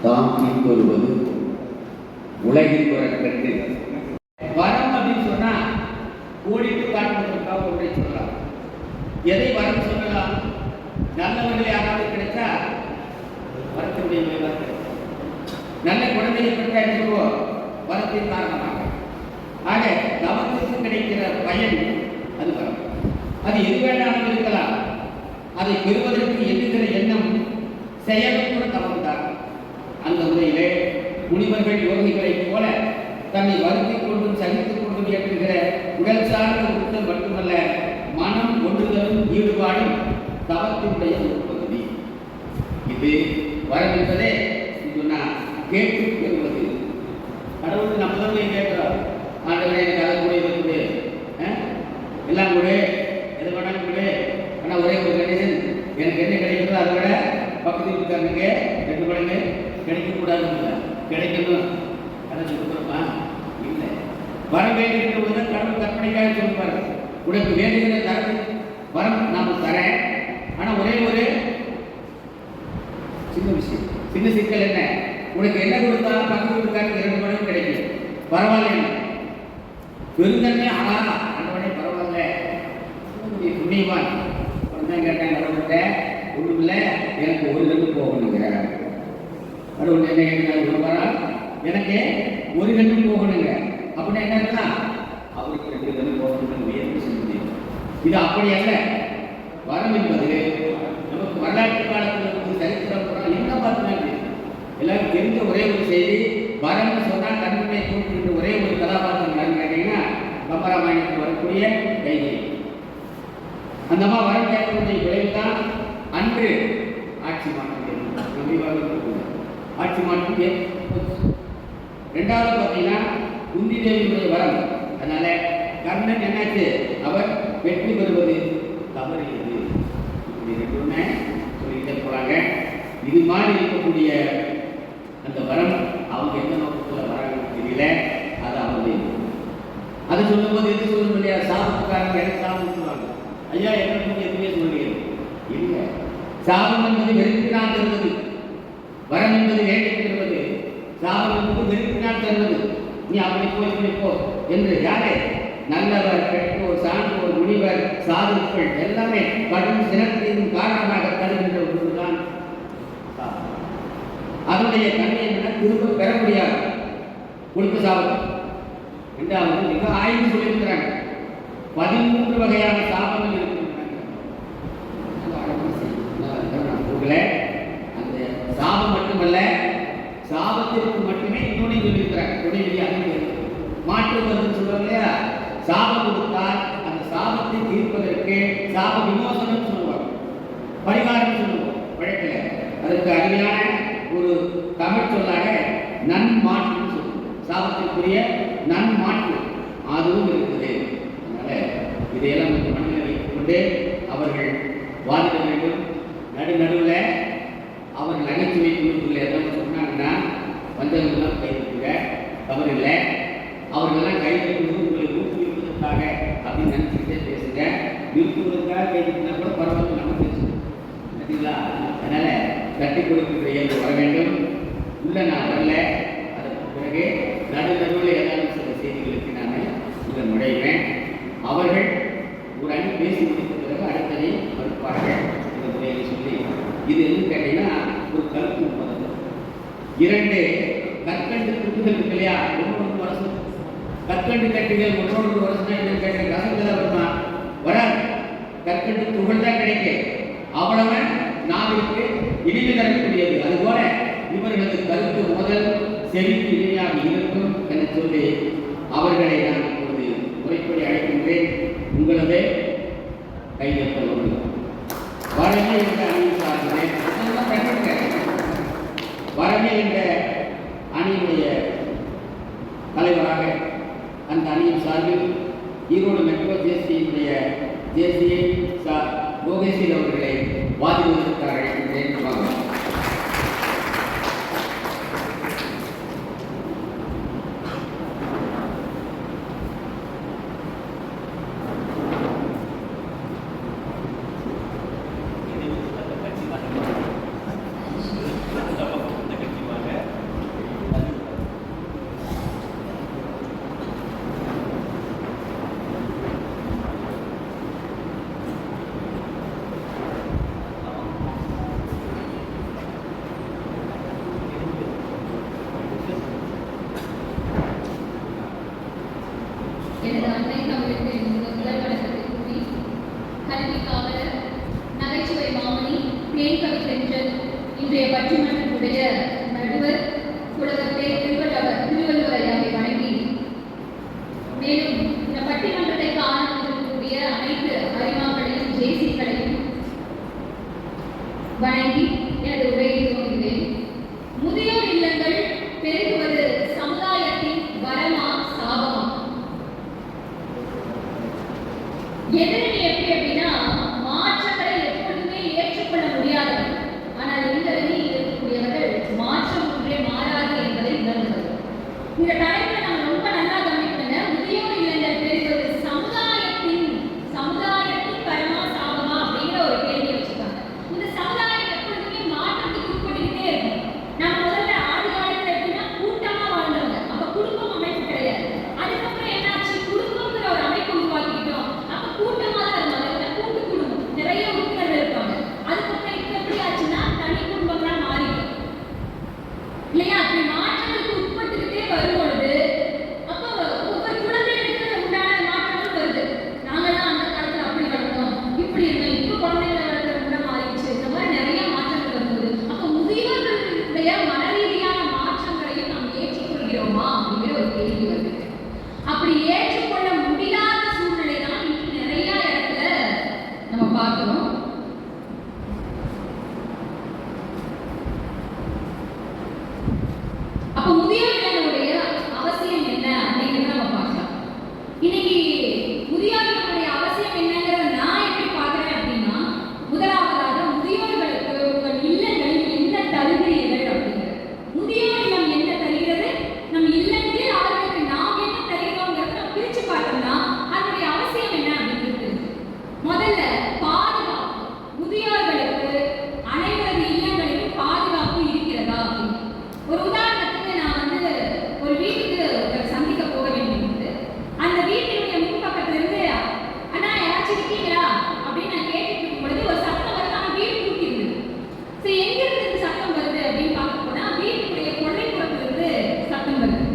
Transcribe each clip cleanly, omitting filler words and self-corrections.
தாம் பின்வருவது உலகில் வரக்கட்டு. வரம் அப்படின்னு சொன்னா ஓடிட்டு காட்டுவதற்காக ஒன்றை சொல்லலாம். எதை வரம் சொல்லலாம்? நல்லவர்கள் யாராவது கிடைச்சா வரத்தினுடைய விளைவாக கிடைக்கும். நல்ல குழந்தையை பெற்றா என்னவோ வரத்தின் காரணமாக. ஆக தவத்திற்கு கிடைக்கிற பயன் அது வரம். அது எது வேண்டாலும் இருக்கலாம். அதை பெறுவதற்கு எண்ணுகிற எண்ணம் செயலும் கூட தவம் தான். அந்த முறையிலே முனிவர்கள் யோகிகளைப் போல தன்னை வருத்திக் கொண்டும் சகித்துக் கொண்டும் ஏற்றுகிற உடல் சார்ந்த உறுத்தல் மட்டுமல்ல, மனம் ஒன்றுதலும் ஈடுபாடும் தவத்தினுடைய ஒரு பகுதி. இது வரம் என்பதே சொன்னா கேட்டு பெறுவது. கடவுளுக்கு நம்ம தான் போய் கேட்கிறோம், ஆண்டவரே எனக்கு அதை கூட இது கொடு, எல்லாம் கொடு, எது வேணாலும் கொடு. ஆனால் ஒரே ஒரு கண்டிஷன், எனக்கு என்ன கிடைக்கிறதோ அதை விட பக்கத்து வீட்டுக்காரனுக்கு 2 மடங்கு கிடைக்கக்கூடாதுன்னு கிடைக்கணும். அதை சொல்லுறோமா? இல்லை. வரம் வேண்டுகின்ற போது கடவுள் கற்பனைக்காக சொல்லுவார், உனக்கு வேண்டுகிற தரது வரம் நான் தரேன். ஆனால் ஒரே ஒரு சின்ன விஷயம், சின்ன சிக்கல் என்ன, உனக்கு என்ன கொடுத்தாலும் பக்கத்து வீட்டுக்காரனுக்கு 2 மடங்கு கிடைக்கும். பரவாயில்ல, பெருந்தன்மை. ஆனால் அந்தவனே பரவாயில்ல, புண்ணியவான் தான் கேட்டேன். கடவுள்கிட்ட ஒன்றும் இல்லை, எனக்கு ஒரு கண்டு போகணுங்க. கடவுள் என்ன கேட்கிறார்? ஒருவரா எனக்கு ஒரு கண்டு போகணுங்க. அப்படின்னா என்ன இருக்கலாம், அவருக்கு 2 கண்டு போகணும்னு முயற்சி செஞ்சு. இது அப்படி அல்ல. வரம் என்பது நமக்கு வரலாற்று காலத்தில் இருந்து சரித்திரம் என்ன பார்த்துனாங்க எல்லாரும் தெரிஞ்ச ஒரே ஒரு செய்தி. வரம்னு சொன்னால் தன்னுடைய தோற்றுகின்ற ஒரே ஒரு கதாபாத்திரம் கேட்டீங்கன்னா கம்பராமாயணத்துக்கு வரக்கூடிய கைகை. அந்த அம்மா வரம் கேட்கக்கூடிய விளைவு தான் அன்று ஆட்சி மாற்றம். ஆட்சி மாற்றம். 2வது பார்த்தீங்கன்னா குந்தி தேவியுடைய வரம். அதனால கர்ணன் என்னாச்சு, அவர் வெற்றி பெறுவது தவறியது. இப்படி 2 சொல்லிக்கிட்டே போறாங்க. இது மாதிரி இருக்கக்கூடிய அந்த வரம் அவங்க எந்த நோக்கத்தில் வராங்கன்னு தெரியல. அது அவங்க அதை சொல்லும் போது எது சொல்லணும் இல்லையா, சாபத்துக்காரங்க எனக்கு சாபம் சொல்லுவாங்க. ஐயா என்ன எதுவுமே சொல்லுங்க இல்லை. சாபம் என்பது வெறுப்பினால் தருவது, வரம் என்பது வேண்டிக் தருவது. சாபம் என்பது வெறுப்பினால் தருவது. நீ அப்படி போ இப்படி போ என்று யாரே நல்லவர், பெற்றோர், சான்றோர், முனிவர், சாதுக்கள் எல்லாமே கடும் சினத்தின் காரணமாக தருகின்ற ஒன்றுதான். அதனுடைய தன்மை என்ன, திரும்ப பெற முடியாது கொடுத்த சாபம். 2வது மிக ஆய்வு சொல்லியிருக்கிறாங்க. 13 வகையான சாபங்கள் இருக்கின்றன. அந்த சாபம் மட்டுமல்ல, சாபத்திற்கு மட்டுமே இன்னொன்று சொல்லியிருக்கிறாங்க. துணைவிதி மாற்று மருந்து சொல்றாங்க இல்லையா, சாபம் கொடுத்தால் அந்த சாபத்தை தீர்ப்பதற்கு சாப விமோசனம் சொல்லுவாங்க, பரிகாரம் சொல்லுவோம் வழக்கில். அதற்கு அருமையான ஒரு தமிழ் சொல்லாக நன்மாற்று சொல்லுவோம். சாபத்திற்குரிய நன்மாற்று அதுவும் இருக்குது. அதனால இதையெல்லாம் மனதில் வைத்துக் கொண்டு அவர்கள் வாதிட வேண்டும். நடுவில் அவர்கள் நகைச்சுவை குழுக்கள் எதாவது சொன்னாங்கன்னா வந்தவர்கள்லாம் கைதுங்க, தவறில்லை. அவர்களெல்லாம் கைது உங்களை ஊக்குவிப்பதற்காக அப்படின்னு நினச்சிக்கிட்டே பேசுங்க. நிறுத்துவதற்காக கைதுனா கூட பரவாயில்ல, நம்ம பேசுவோம் சரிங்களா? அதனால தட்டி கொடுக்கின்ற இயல்பு வர வேண்டும். உள்ள நான் வரல, அதற்கு பிறகு நடுவில் ஏதாவது சில செய்திகளுக்கு நான் இதை நுழைவேன். அவர்கள் ஒரு அணி பேசி முடித்த பிறகு அடுத்ததை மறுப்பார்கள். இந்த முறையை சொல்லி இது எதுவும் கேட்டீங்கன்னா ஒரு கருத்து பதம். 2 கற்கண்டு துண்டுகள் இருக்கு இல்லையா, 1 வருஷம் கற்கண்டு கட்டுகள் 1 வருஷம் என்னன்னு கேட்க கசங்கதான் வருமா? வராது. கற்கண்டு துகள் தான் கிடைக்கும். அவ்வளவு நாவிற்கு இனிமை தரக்கூடியது. அதுபோல இவர்களது கருத்து முதல் செவிக்கு இனிமையாக இருக்கும் என்று சொல்லி அவர்களை நான் இப்பொழுது முறைப்படி அழைக்கின்றேன். உங்களது கையெழுத்து வரமே என்ற அணியில் சார்ந்தேன். வரமே என்ற அணியினுடைய தலைவராக அந்த அணியின் சார்பில் ஈரோடு மெட்ரோ ஜேசியினுடைய ஜேசியை லோகேஷில் அவர்களை வாதிடுவதற்காக அழைக்கின்றேன். பட்டிமன்றத்துடைய நடுவர் புலவத்தை திருவள்ளுவர் ஐயாவை வணங்கி, மேலும் இந்த பட்டிமன்றத்தை காண வந்திருக்கக்கூடிய அனைத்து அறிமாக்களையும் ஜேசிக்களையும் வணங்கி எனது உரையை துவங்குகிறேன். முதியோர் இல்லங்கள் பெருகுவது சமுதாயத்தின் வரமா சாபமா? எதிரணி எப்படி அப்படின்னா, மாற்றங்களை எப்பொழுதுமே ஏற்றுக்கொள்ள முடியாதவர், ஆனால் இந்த அணியில் இருக்கக்கூடியவர்கள் மாற்றம் ஒன்றே மாறாது என்பதை உணர்ந்தவர். இந்த தலைப்பில் நம்ம ரொம்ப நல்லா கவனிக்கணுங்க. முதியோர் இல்லங்கள் பெருகுவது சமுதாயத்தின் வரமா சாபமா அப்படிங்கிற ஒரு கேள்வி வச்சுக்காங்க. இந்த சமுதாயம் எப்பொழுதுமே மாற்றத்துக்கு உட்பட்டுக்கிட்டே இருக்கும். நம்ம முதல்ல ஆதி காலத்துல எப்படின்னா கூட்டமா வாழ்ந்தவங்க, அப்ப குடும்பம் அமைப்பு கிடையாது. அதுக்கப்புறம் என்னாச்சு, குடும்பங்கிற ஒரு அமைப்பு உருவாக்கிட்டோம். அப்ப கூட்டமா தான் இருந்தாங்க, கூட்டு குடும்பம், நிறைய உறுப்பினர்கள் இருப்பாங்க. அதுக்கப்புறம் இப்ப எப்படி ஆச்சுன்னா தனி குடும்பங்களா மாறிடும் இல்லையா? அப்படி மாற்றங்களுக்கு உட்பட்டுக்கிட்டே வரும்பொழுது அப்போ ஒவ்வொரு குழந்தைகளுக்கு உண்டான மாற்றங்கள் வருது. நாங்கெல்லாம் அந்த காலத்துல அப்படி வளர்ந்தோம், இப்படி இருந்தோம், இப்ப குழந்தைகளை வளர்க்கிற முறை மாறிடுச்சு. இந்த மாதிரி நிறைய மாற்றங்கள் வரும்போது அப்ப முதியோர்களுடைய மனரீதியான மாற்றங்களையும் நாம் ஏற்றுக்கொள்கிறோமா அப்படிங்கிற ஒரு கேள்வி வருது. அப்படி ஏற்றுக்கொள்ள முடியாத சூழ்நிலை தான் இன்னைக்கு நிறைய இடத்துல நம்ம பார்க்கிறோம். அப்ப முதியோர் இல்லங்களுடைய அவசியம் என்ன அப்படிங்கிறத நம்ம பார்க்கலாம். இன்னைக்கு முதியோர் இல்லங்களுடைய அவசியம் என்னங்கிறத நான் எப்படி பார்க்கிறேன் அப்படின்னா, முதலாவதாக முதியோர்களுக்கு உங்கள் இல்லங்களில் என்ன தருகிறீர்கள் அப்படிங்கிறது. முதியோர் இல்லம் என்ன தருகிறது, நம் இல்லங்களில் அவர்களுக்கு நாம் என்ன தருகிறோங்கிறத நம்ம பிரிச்சு பார்த்தோம்னா அதனுடைய அவசியம் என்ன அப்படிங்கிறது. முதல்ல பாதுகாப்பு. முதியோர்களுக்கு அனைவரது இல்லங்களிலும் பாதுகாப்பு இருக்கிறதா அப்படின்னு ஒரு உதாரணத்துக்கு நான் ஒரு வீட்டுக்கு சந்திக்க போக வேண்டியது. அந்த வீட்டினுடைய முன்பக்கத்துல இருந்து அண்ணா யாராச்சும் இருக்கீங்களா அப்படின்னு நான் கேட்டுட்டு இருக்கும் பொழுது ஒரு சத்தம் வருது. ஆனா வீடு பூட்டி இருந்தது. சரி, எங்க இருந்து சத்தம் வருது அப்படின்னு பார்க்க போனா வீட்டுடைய கொல்லைப்புறத்துல இருந்து சத்தம் வருது.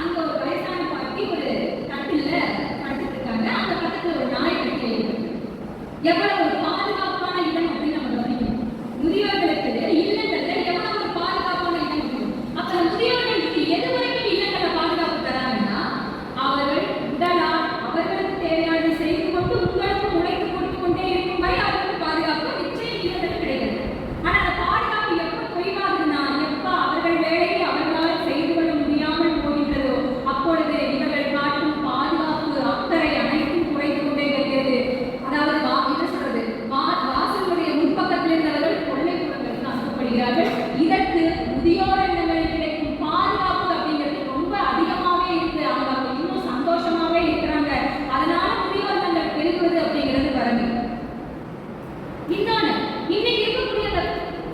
அங்க ஒரு வயசான பாட்டி ஒரு கட்டில படுத்துட்டு இருக்காங்க. அந்த பக்கத்துல ஒரு நாய் கட்டி இருக்கு. எவ்வளவு ஒரு பாதுகாப்பான இடம் அப்படின்னு நம்ம கவனிக்கணும். முதியோர்களுக்கு இல்லங்கள்ல எவ்வளவு ஒரு பாதுகாப்பான இடம் இருக்கும். அப்ப முதியோர்களுக்கு எது வரைக்கும் இல்லங்களை பாதுகாப்பு தராங்கன்னா, அவர்கள் உடலால் அவர்களுக்கு தேவையானதை செய்து கொண்டு உங்களுக்கு உழைத்து கொடுத்து கொண்டே இருக்கும் வரை அவர்களுக்கு பாதுகாப்பு நிச்சயம் இல்லங்கள் கிடைக்கிறது. ஆனா அந்த பாதுகாப்பு எப்ப தொய்வாகுதுன்னா, எப்ப அவர்கள் வேலையை அவர்களால் செய்து கொள்ள முடியாமல் போகின்றதோ அப்பொழுது இவர்கள் காட்டும் பாதுகாப்பு அக்கறை அனைத்தும் குறைந்து கொண்டே வருகிறது. அதாவது என்ன சொல்றது, வாசலுடைய முன்பக்கத்தில் இருந்தவர்கள் கொள்ளைப்புறங்களுக்கு அனுப்பப்படுகிறார்கள். இதற்கு முதியோர் இல்லங்களில் கிடைக்கும் பாதுகாப்பு அப்படிங்கிறது ரொம்ப அதிகமாவே இருக்கு. அவங்க இன்னும் சந்தோஷமாவே இருக்கிறாங்க. அதனால முதியோர் இல்லங்கள் பெருகுவது அப்படிங்கிறது வரது. இன்னொன்னு, இன்னைக்கு இருக்கக்கூடிய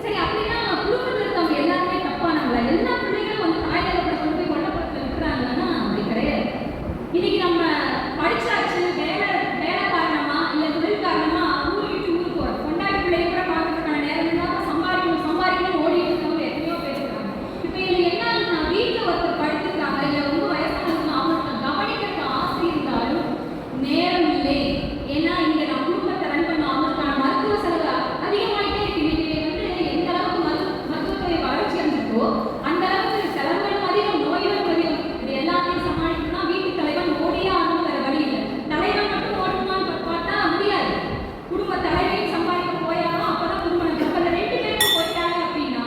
சரி அப்படின்னா குடும்பத்தில் இருக்கவங்க எல்லாருமே தப்பானவங்களா? எல்லா பிள்ளைகளும் தாய் தகப்பனை கொண்டு போய் கொல்லப்புறத்துல இருக்கிறாங்கன்னா அப்படி கிடையாது. இன்னைக்கு நம்ம படிச்சாச்சு, வேலை காரணமா இல்ல தொழில் காரணமா ஊர் விட்டு ஊருக்கு போறோம். கொண்டாடி பிள்ளைங்க கூட பார்க்கறதுக்கான நேரம் இல்லாம சம்பாதிக்கணும் ஓடி இருக்கவங்க எத்தனையோ பேர் இருக்காங்க. இப்ப இதுல என்ன ஆகுதுன்னா, வீட்டுல ஒருத்தர் படுத்துருக்காங்க, இல்ல ரொம்ப வயசானவங்க அவங்களுக்கு கவனிக்கிறதுக்கு ஆசை இருந்தாலும் நேரம் இல்லை. ஏன்னா இங்க நான் குடும்பத்தை ரன் பண்ண அவங்களுக்கான மருத்துவ செலவு அதிகமாயிட்டே இருக்கு. இன்னைக்கு எந்த அளவுக்கு மருத்துவத்துறை வளர்ச்சி அடைஞ்சிருக்கோ அந்த அளவுக்கு செலவுகளும் அதிகம், நோய்களும் அதிகம். இது எல்லாத்தையும் சமாளிக்கணும்னா வீட்டு தலைவன் ஓடியே ஆகணும், வேற வழி இல்லை. தலைவன் மட்டும் ஓடணுமான்னு பார்த்தா முடியாது. குடும்ப தலைவையும் சம்பாதிக்க போயாலும் அப்பதான் குடும்பம் அப்ப அந்த 2 பேரும் போயிட்டாங்க அப்படின்னா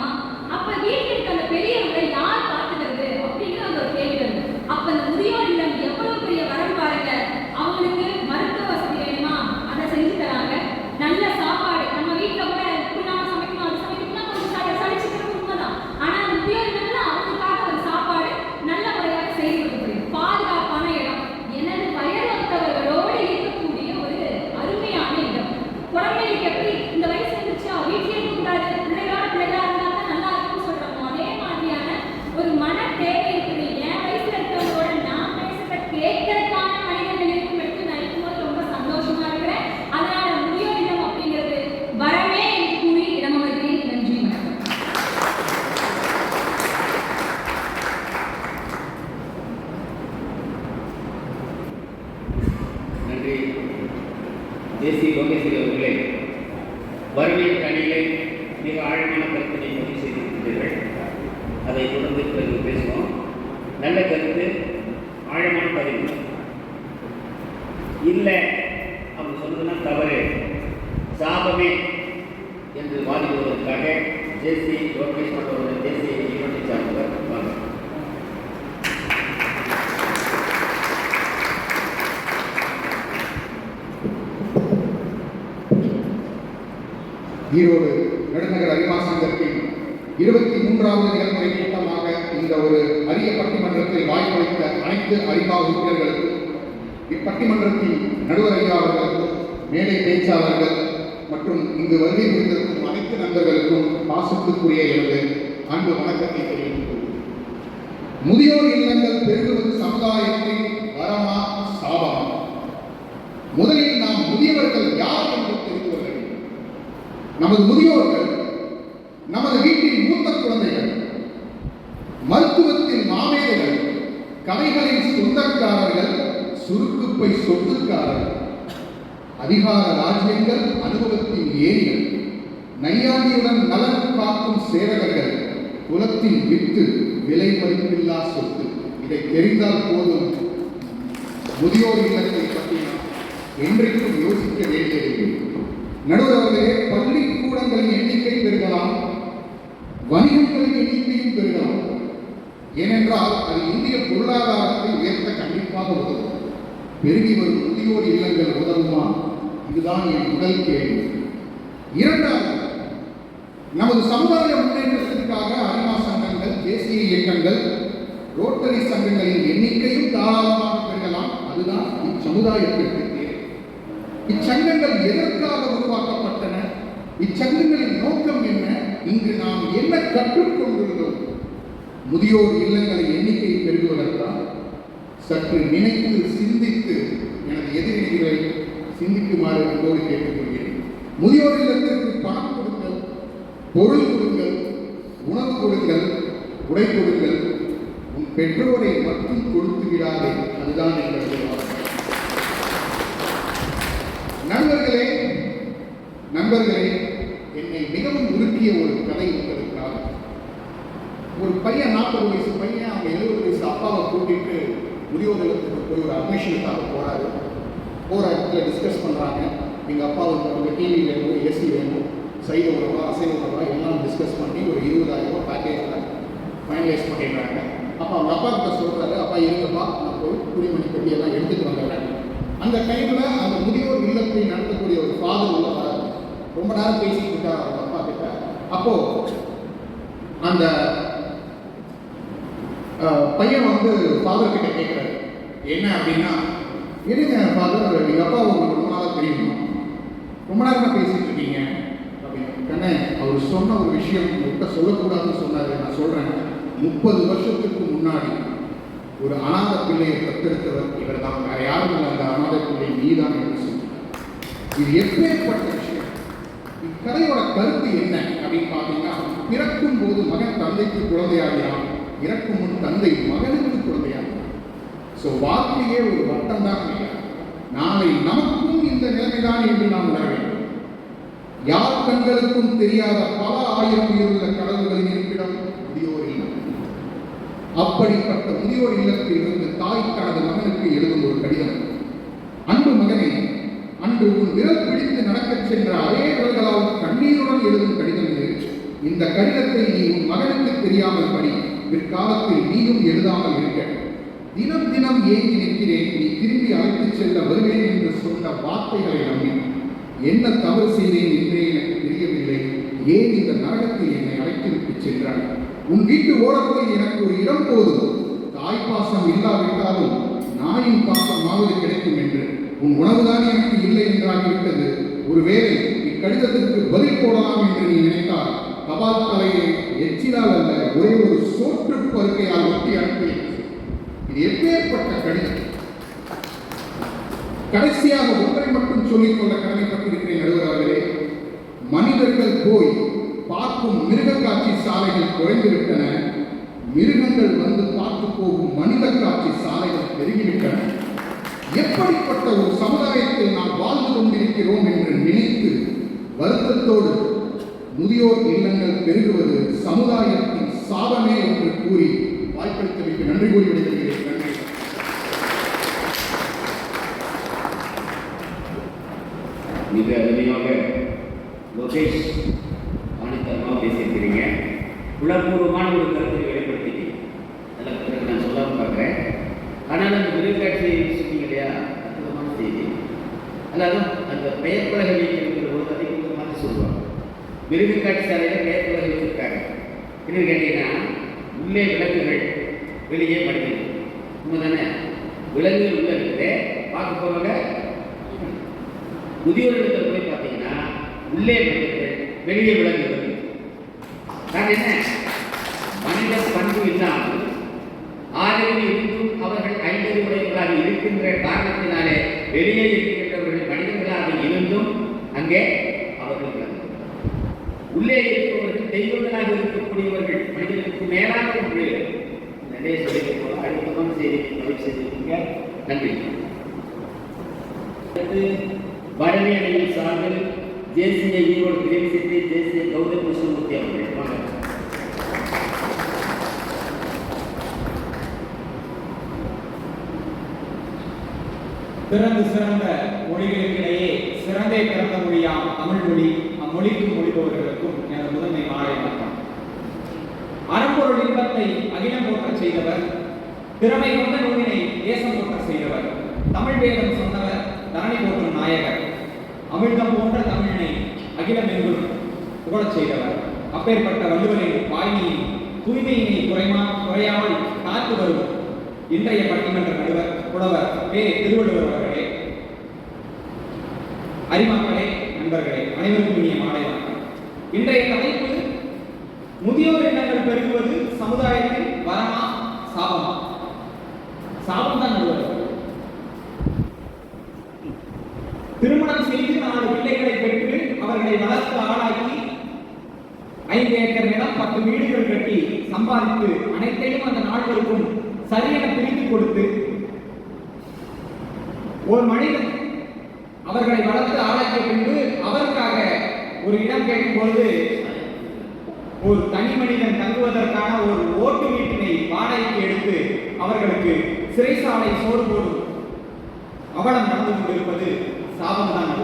அப்ப வீட்டில் இருக்க அந்த பெரியவங்களை யார் பார்த்துக்கிறது அப்படிங்கிற அந்த ஒரு கேள்வி வருது. அப்ப அந்த முதியோர் இல்லம் எவ்வளவு பெரிய வரம் பாருங்க. அவங்களுக்கு மருத்துவ வசதி வேணுமா, அதை செஞ்சு தராங்க. நல்ல சாப்பாடு, நம்ம வீட்டுல கூட உப்பு இல்லாம சமைக்கணும், அது சமைக்கணும்னா கொஞ்சம் சளிச்சுக்கிறது உண்மைதான். ஆனா அந்த முதியோர் அதை தொடர்ந்து பிறகு பேசுவோம். நல்ல கருத்து, ஆழமான பதிவு இல்லை அவங்க சொன்னதுன்னா தவறு, சாபமே என்று வாதிடுவதற்காக ஜேசி லோகேஷ் மற்றும் தேசிய ஈவெண்ட்டை சார்ந்தவர் வாங்க. ஈரோடு நடுநகர் அரிமா சங்கத்தின் 23வது நிகழ்முறை கூட்டமாக இந்த ஒரு அரிய பட்டிமன்றத்தில் வாய்ப்பளித்த அனைத்து அரிமா உறுப்பினர்களுக்கும், இப்பட்டிமன்றத்தின் நடுவர் ஐயா அவர்களுக்கும், மேடை பேச்சாளர்கள் மற்றும் இங்கு வருகை புரிந்திருக்கும் அனைத்து நண்பர்களுக்கும் பாசத்துக்குரிய எனது அன்பு வணக்கத்தை தெரிவித்துள்ளோம். முதியோர் இல்லங்கள் பெருகுவது சமுதாயத்தின் வரமா சாபமா? முதலில் நாம் முதியவர்கள் யார் என்று தெரிந்து கொள்ள வேண்டும். நமது முதியோர்கள் நமது வீட்டின் மூத்த குழந்தைகள், மருத்துவத்தில் மாமேதைகள், கலைகளின் சொந்தக்காரர்கள், சுருக்குப்பை சொத்துக்காரர்கள், அதிகார ராஜ்யங்கள், அனுபவத்தின் ஏரிகள், நையாண்டியுடன் நலன் காக்கும் சேவகர்கள், குலத்தின் வித்து, விலை மதிப்பில்லா சொத்து. இதை தெரிந்தால் போதும் முதியோர் இல்லத்தை பற்றி நாம் என்றைக்கும் யோசிக்க வேண்டியது. நடுவர்களே, பள்ளிக்கூடங்களின் எண்ணிக்கை பெருகலாம், வணிகங்களின் எண்ணிக்கையும் பெருகலாம். ஏனென்றால் அது இந்திய பொருளாதாரத்தை உயர்த்த கண்டிப்பாக உதவும். பெருகி வரும் முதியோர் இல்லங்கள் உதவுமா? இதுதான் என் முதல் கேள்வி. இரண்டாவது, நமது சமுதாய முன்னேற்றத்திற்காக அரிமா சங்கங்கள், தேசிய இயக்கங்கள், ரோட்டரி சங்கங்களின் எண்ணிக்கையும் தாராளமாக பெருகலாம். அதுதான் இச்சமுதாயத்திற்கு தேவை. இச்சங்கங்கள் எதற்காக உருவாக்கப்பட்டன? இச்சங்கங்களின் நோக்கம் என்ன? இங்கு நாம் என்ன கற்றுக்கொண்டுள்ளோம்? முதியோர் இல்லங்களின் எண்ணிக்கை பெருகுவதற்காக சற்று நினைத்து சிந்தித்து எனது எதிரிகளை சிந்திக்குமாறு அன்போடு கேட்டுக்கொள்கிறேன். முதியோர் இல்லத்திற்கு பணம் கொடுங்கள், பொருள் கொடுங்கள், உணவு கொடுங்கள், உடை கொடுங்கள். உன் பெற்றோரை மட்டும் கொடுத்து விடாதே. அதுதான் எங்களது நண்பர்களே, என்னை மிகவும் உருக்கிய ஒரு கதை உங்களுக்காக. ஒரு பையன், 40 வயசு பையன், அவங்க 70 வயசு அப்பாவை கூட்டிட்டு முதியோர் இல்லத்துக்கு போய் ஒரு அட்மிஷனுக்காக போறாரு. போகிற இடத்துல டிஸ்கஸ் பண்ணுறாங்க. எங்கள் அப்பாவுக்கு அவங்க டிவி வேணும், ஏசி வேணும், சைவ உணவா அசைவ உணவா எல்லாம் டிஸ்கஸ் பண்ணி ஒரு 20,000 ரூபாய் பேக்கேஜில் ஃபைனலைஸ் பண்ணிடுறாங்க. அப்போ அவங்க அப்பா கிட்ட சொல்கிறாரு, அப்பா இருங்கப்பா, நான் போய் துணிமணி கட்டி எல்லாம் எடுத்துகிட்டு வந்துடுறேன். அந்த டைமில் அந்த முதியோர் இல்லத்தை நடத்தக்கூடிய ஒரு ஃபாதர் உள்ள வராது. ரொம்ப நேரம் பேசிட்டு இருக்கார் அவங்க அப்பா கிட்ட. அப்போது அந்த பையன் ஃபாதர் கிட்ட கேட்குறாரு, என்ன அப்படின்னா, என்னங்க ஃபாதர், எங்கள் அப்பா உங்களுக்கு ரொம்ப நாளாக தெரியுமா? ரொம்ப நேரமாக பேசிட்டு இருக்கீங்க அப்படின்னு. கண்ணே, அவர் சொன்ன ஒரு விஷயம் உங்கள்கிட்ட சொல்லக்கூடாதுன்னு சொன்னார். நான் சொல்கிறேன். 30 வருஷத்துக்கு முன்னாடி ஒரு அநாத பிள்ளையை தத்தெடுத்தவர் இவர் தான். வேற யாரும் இல்லை. அந்த அநாத பிள்ளை நீதான் என்று சொன்னார். இது எப்பேற்பட்ட விஷயம். இக்கதையோட கருத்து என்ன அப்படின்னு பார்த்தீங்கன்னா, பிறக்கும் போது மகன் தந்தைக்கு குழந்தையாகிறான், இறக்கும் முன் தந்தை மகனுக்கு குழந்தையாகிறான். ஸோ வாழ்க்கையே ஒரு வட்டம் தான். நாளை நமக்கும் இந்த நிலைமைதான் என்று நாம் உணர வேண்டும். யார் கண்களுக்கும் தெரியாத பல ஆயிரம் உயிருள்ள கடவுள்களின் இருப்பிடம் முதியோர் இல்லம். அப்படிப்பட்ட முதியோர் இல்லத்தில் இருந்து தாய் தனது மகனுக்கு எழுதும் ஒரு கடிதம். அன்பு மகனே, அன்று உன் விரல் பிடித்து நடக்கச் சென்ற அதே விரல்களால் கண்ணீருடன் எழுதும் கடிதம் இது. இந்த கடிதத்தை நீ உன் மகனுக்கு தெரியாமல் படி. பிற்காலத்தில் நீயும் எழுதாமல் இருக்க. தினம் தினம் ஏங்கி நிற்கிறேன், நீ திரும்பி அழைத்துச் செல்ல வருவேன் என்று சொன்ன வார்த்தைகளை நம்பி என்ன தவறு செய்தேன் என்றே எனக்கு தெரியவில்லை. ஏன் இந்த நரகத்தில் என்னை அழைத்துவிட்டு சென்றாய்? உன் வீட்டு ஓரத்தில் எனக்கு ஒரு இடம் போதும். தாய்ப்பாசம் இல்லாவிட்டாலும் நாயின் பாசமாவது கிடைக்கும் என்று. உன் உணவுதான் எனக்கு இல்லை என்றாகிவிட்டது. ஒருவேளை இக்கடிதத்திற்கு பதில் போடலாம் என்று நீ நினைத்தால் தபால் தலையை எச்சிலால் அல்ல, ஒரே ஒரு சோற்று பருக்கையால் ஒட்டி அனுப்பினேன். இது எப்பேற்பட்ட கடிதம்! கடைசியாக ஒன்றை மட்டும் சொல்லிக்கொள்ள கடமைப்பட்டிருக்கிறேன் நடுவர்களே. மனிதர்கள் போய் பார்க்கும் மிருக காட்சி சாலைகள் குறைந்துவிட்டன. மிருகங்கள் வந்து பார்த்து போகும் மனித காட்சி சாலைகள் பெருகிவிட்டன. எப்படிப்பட்ட ஒரு சமுதாயத்தில் நாம் வாழ்ந்து கொண்டிருக்கிறோம் என்று நினைத்து வருத்தத்தோடு முதியோர் இல்லங்கள் பெருகுவது சமுதாயத்தின் சாதமே என்று கூறி வாய்ப்பளித்தமைக்கு நன்றி கூறி விடைபெறுகிறேன். நன்றி. மிக அருமையாக லோகேஷ் ஆணித்தரமாக பேசியிருக்கிறீங்க. உணர்வுபூர்வமான ஒரு கருத்தை வெளிப்படுத்திட்டீங்க. அதில் பிறகு நான் சொல்லாமல் பார்க்குறேன். ஆனால் அந்த மிருகக்காட்சி சொன்னீங்க இல்லையா, அற்புதமான செய்தி. அதாவது அந்த பெயர் பலகை வைக்கிற போது அதை கொஞ்சம் மாற்றி சொல்லுவாங்க. மிருகக்காட்சி சாலையில் பெயர் பலகை வச்சிருக்காங்க. என்னன்னு கேட்டீங்கன்னா, உள்ளே விலங்குகள், வெளியே மனிதர்கள். உண்மை தானே? விலங்குகள் உள்ள இருக்குது, பார்க்க போகிறவங்க முதியோர்கள் போய் பார்த்தீங்கன்னா உள்ளே மனிதர்கள், வெளியே விலங்குகள். நான் என்ன மனித பண்பு இல்லாமல் ஆதரவு இருந்தும் அவர்கள் ஐந்தறிவுடையவர்களாக இருக்கின்ற காரணத்தினாலே வெளியே இருக்கின்றவர்கள் மனிதர்களாக இருந்தும் அங்கே அவர்கள் விலங்குகள். உள்ளே இருப்பவர்கள் தெய்வங்களாக இருக்கக்கூடியவர்கள், மனிதர்களுக்கு மேலான ஒன்று. நிறைய சொல்லியிருக்கோம். அழுத்தமான செய்தி பதிவு செய்திருக்கீங்க. நன்றி. வடமே அணியின் சார்பில் தேசிய ஈரோடு கிரேவி சிட்டி தேசிய கௌதம் கிருஷ்ணமூர்த்தி அவர்கள் வாங்க. பிறந்து சிறந்த மொழிகளுக்கிடையே சிறந்தே பிறந்த மொழியாம் தமிழ் மொழி, அம்மொழிக்கும் மொழிபவர்களுக்கும் எனது முதன்மை மாலை வணக்கம். அறம்பொருள் இன்பத்தை அகிலம் போற்ற செய்தவர், திறமை கொண்ட நூலினை தேசம் போற்ற செய்தவர், தமிழ் வேதம் சொன்னவர், தரணி போற்றும் நாயகர், அமிழ்தம் போன்ற தமிழினை அகிலம் எங்கும் புகழச் செய்தவர், அப்பேற்பட்ட வள்ளுவரின் வாய்மையின் தூய்மையினை குறையாமல் காத்து வரும் இன்றைய பட்டிமன்ற நடுவர் புலவர் பே. திருவள்ளுவர் அவர்களே, அறிமக்களே, நண்பர்களே, அனைவருக்கும் இனிய மாலை வணக்கம். இன்றைய தலைப்பு முதியோர் எண்ணங்கள் பெருகுவது சமுதாயத்தில் வரமா சாபமா? சாபம் தான் நடுவர். திருமணம் செய்து 4 பிள்ளைகளை பெற்று அவர்களை வளர்த்து ஆளாக்கி 5 ஏக்கர் நிலம் 10 வீடுகள் கட்டி சம்பாதித்து அனைத்தையும் அந்த நாடுகளுக்கும் சரியென பிரித்து கொடுத்து ஒரு மனிதன் அவர்களை வளர்த்து ஆளாக்கிய பின்பு அவருக்காக ஒரு இடம் கேட்கும் பொழுது ஒரு தனி மனிதன் தங்குவதற்கான ஒரு ஓட்டு வீட்டினை வாடகைக்கு எடுத்து அவர்களுக்கு சிறைசாலை சோறு போடும் அவலம் நடந்து கொண்டிருப்பது சாபம் தான்.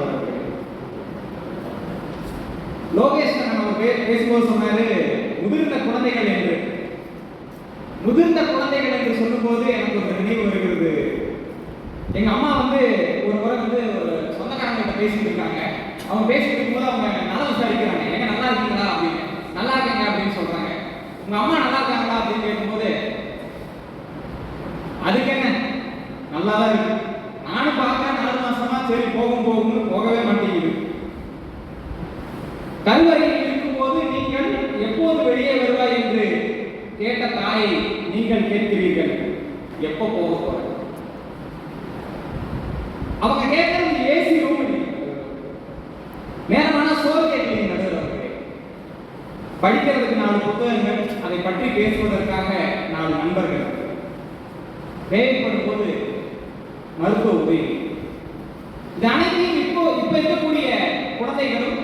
லோகேஷ் அவர் பேசும்போது சொன்னாரு முதிர்ந்த குழந்தைகள் என்று. முதிர்ந்த குழந்தைகள் என்று சொல்லும் போது எனக்கு ஒரு நினைவு வருகிறது. எங்க அம்மா ஒரு முறை ஒரு சொந்தக்காரங்கிட்ட பேசிட்டு இருக்காங்க. அவங்க பேசிட்டு இருக்கும்போது அவங்க நல்லா விசாரிக்கிறாங்க, எங்க நல்லா இருக்கீங்களா அப்படின்னு. நல்லா இருக்கீங்க அப்படின்னு சொல்றாங்க. உங்க அம்மா நல்லா இருக்காங்களா அப்படின்னு கேட்கும்போது அதுக்கு என்ன நல்லா தான் இருக்கு, நானும் பார்க்க 4 மாசமா சரி போகும்னு போகவே மாட்டேங்குது. கருவறையில் இருக்கும்போது நீங்கள் எப்போது வெளியே வருவாய் என்று கேட்ட தாயை நீங்கள் கேட்கிறீர்கள், எப்போ போக போற? அவங்க கேட்கறது ஏசி ரூம், நேரமான சோறு கேட்கிறீங்க. நடுவர்களே, படிக்கிறதுக்கு 4 புத்தகங்கள், அதை பற்றி பேசுவதற்காக 4 நண்பர்கள், தேவைப்படும் போது மருத்துவ உதவி. இது அனைத்தையும் இப்ப இருக்கக்கூடிய குழந்தைகளும்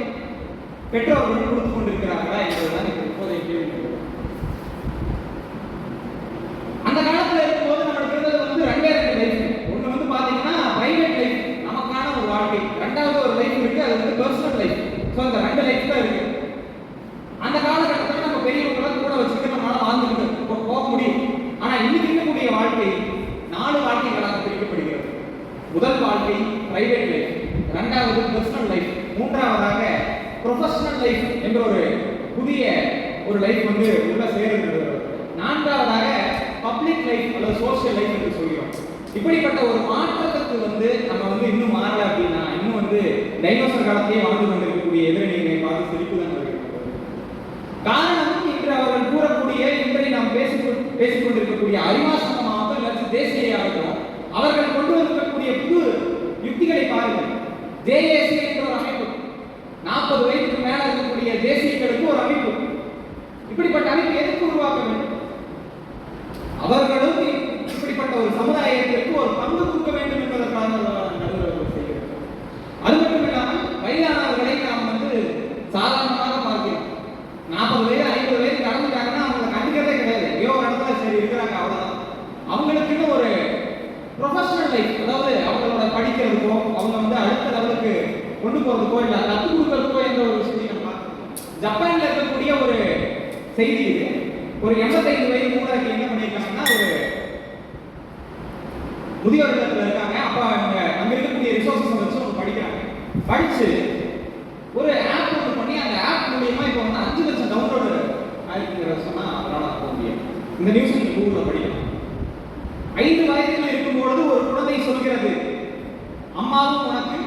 பெற்றோர்களும் கொடுத்துக் கொண்டிருக்கிறார்களா என்பதுதான் இப்போதைய கேள்வி. அந்த காலத்துல இருக்கும்போது நம்மளுக்கு இருந்தது 2 லைஃப். ஒண்ணு பாத்தீங்கன்னா பிரைவேட் லைஃப், நமக்கான ஒரு வாழ்க்கை. 2வது ஒரு லைஃப் இருக்கு, அது பர்சனல் லைஃப். ஸோ இந்த 2 லைஃப் தான் இருக்கு. அந்த காலகட்டத்தில் நம்ம பெரியவங்களை கூட வச்சுட்டு நம்மளால வாழ்ந்துட்டு போக முடியும். ஆனா இன்னைக்கு இருக்கக்கூடிய வாழ்க்கை 4 வாழ்க்கைகளாக பிரிக்கப்படுகிறது. முதல் வாழ்க்கை பிரைவேட் லைஃப், 2வது பர்சனல் லைஃப், 3வதாக ப்ரொஃபஷனல் லைஃப் என்ற ஒரு புதிய ஒரு லைஃப் உள்ள சேருகிறது. 4வதாக பப்ளிக் லைஃப் அல்லது சோஷியல் லைஃப் என்று சொல்கிறோம். இப்படிப்பட்ட ஒரு மாற்றத்துக்கு நம்ம இன்னும் மாறல அப்படின்னா இன்னும் டைனோசர் காலத்தையே வாழ்ந்து கொண்டிருக்கக்கூடிய எதிரணியை பார்த்து சிரிப்பு தான் வருகிறது. காரணம் இன்று அவர்கள் கூறக்கூடிய இன்றைய நாம் பேசிக்கொண்டிருக்கக்கூடிய அறிவாசனமாக அல்லது தேசியாகட்டும் அவர்கள் கொண்டு வந்திருக்கக்கூடிய புது யுக்திகளை பாருங்கள். ஜேஏசி என்ற ஒரு அமைப்பு, 40 வயதுக்கு மேல இருக்கக்கூடிய தேசியங்களுக்கு ஒரு அமைப்பு. இப்படிப்பட்ட அமைப்பு எதுக்கு உருவாக்க வேண்டும்? அவர்களும் இப்படிப்பட்ட ஒரு சமுதாயத்திற்கு ஒரு பங்கு கொடுக்க வேண்டும் என்பதற்காக நடுவர்கள் செய்கிறது. அது மட்டும் இல்லாமல் வயதானவர்களை நாம் சாதாரணமாக பார்க்கிறோம். 40 வயது 50 வயது கடந்துட்டாங்கன்னா அவங்களை கண்டிக்கிறதே கிடையாது. ஏதோ ஒரு அவங்களுக்குன்னு ஒரு ப்ரொஃபஷனல் லைஃப், அதாவது அவங்களோட படிக்கிறதுக்கோ அவங்க வந்து அடுத்த லெவலுக்கு கொண்டு போறதுக்கோ இல்லை கற்றுக் கொடுக்கறதுக்கோ எந்த ஒரு விஷயத்தையும் நம்ம பார்க்கணும். ஜப்பான்ல இருக்கக்கூடிய ஒரு செய்தி இது. ஒரு 85 வயது மூதாட்டி என்ன பண்ணியிருக்காங்கன்னா, ஒரு முதியோர் இல்லத்துல இருக்காங்க. அப்ப அங்க இருக்கக்கூடிய ரிசோர்ஸஸ் வச்சு அவங்க படிக்கிறாங்க. படிச்சு ஒரு ஆப் ஒன்று பண்ணி அந்த ஆப் மூலியமா இப்போ வந்து 5 லட்சம் டவுன்லோடு ஆயிருக்குங்கிறத சொன்னா அவரால் போக முடியும். இந்த நியூஸ் நீங்க கூகுள்ல படிக்கலாம். 5 வயதில் இருக்கும்பொழுது ஒரு குழந்தை சொல்கிறது, அம்மாவும் உனக்கு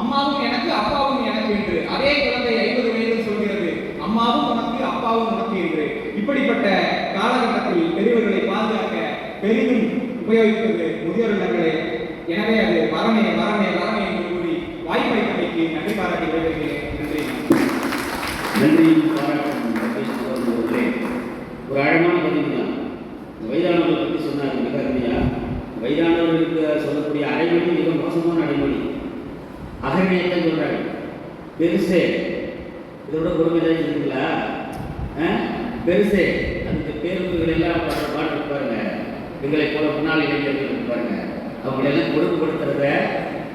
அம்மாவும் எனக்கு அப்பாவும் எனக்கு என்று. அதே குழந்தை 50 வயதில் சொல்கிறது, அம்மாவும் உனக்கு அப்பாவும் உனக்கு என்று. இப்படிப்பட்ட காலகட்டத்தில் பெரியவர்களை பாதுகாக்க பெரிதும் உபயோகிப்பது முதியோர் இல்லங்களே. எனவே அது வரமே வரமே வரமே என்று கூறி வாய்ப்பளித்தமைக்கு நன்றி பாராட்டி விடைபெறுகிறேன். நன்றி. நன்றி பாராட்டுகளே. ஒரு அழகான பதிவு தான். வயதானவர்களை பற்றி சொன்னார் மிக அருமையா. வயதானவர்களுக்கு சொல்லக்கூடிய அடைமொழி மிக மோசமான அடைமொழி. அகழ்மையை சொல்றாங்க. பெருசே, இதோட கொடுமைதான் இருக்குங்களா? பெருசே, அதுக்கு பேருந்துகள் எல்லாம் பாட்டு இருப்பாருங்க. எங்களை போல முன்னாள் இளைஞர்கள் இருப்பாருங்க. அவங்களெல்லாம் கொடுமைப்படுத்துறத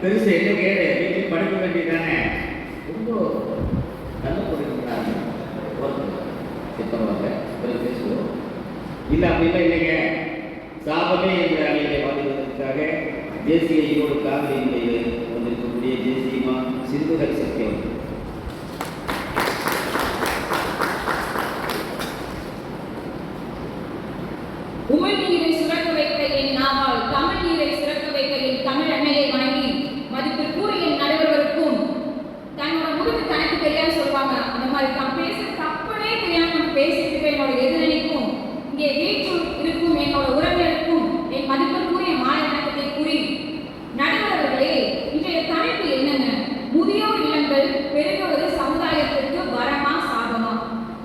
பெருசு என்ன கேடு, வீட்டில் படிக்க வேண்டியதானே. ரொம்ப நல்ல கொடுக்கிறாங்க. சித்தமாக பேசுவோம். இல்லை அப்படிலாம் இல்லைங்க. சாபமே என்ற அணியை வாழ்வதற்காக தேசிய ஈரோடு காவிரி நிலையில் வந்திருக்கக்கூடிய தேசியமா சிந்துகர் சத்தியம். உமிழ்நீரை சுரக்க வைக்க என் நாவால் தமிழ் நீரை சுரக்க வைக்க என் தமிழ் அன்னையை வணங்கி மதிப்பிற்குரிய என் நடுவர்களுக்கும் தன்னோட முதுகு தனக்கு தெரியாது சொல்லுவாங்க. அந்த மாதிரி தான் பேச தப்பனே தெரியாம பேசிட்டு என்னோட எதிரணிக்கும் இங்கே வீட்டில் இருக்கும் என்னோட உறவினருக்கும் என் மதிப்பிற்குரிய மாலை வணக்கத்தை கூறி, நடுவர்களே, இன்றைய தலைப்பு என்னங்க? முதியோர் இல்லங்கள் பெருகுவது சமுதாயத்திற்கு வரமா சாபமா?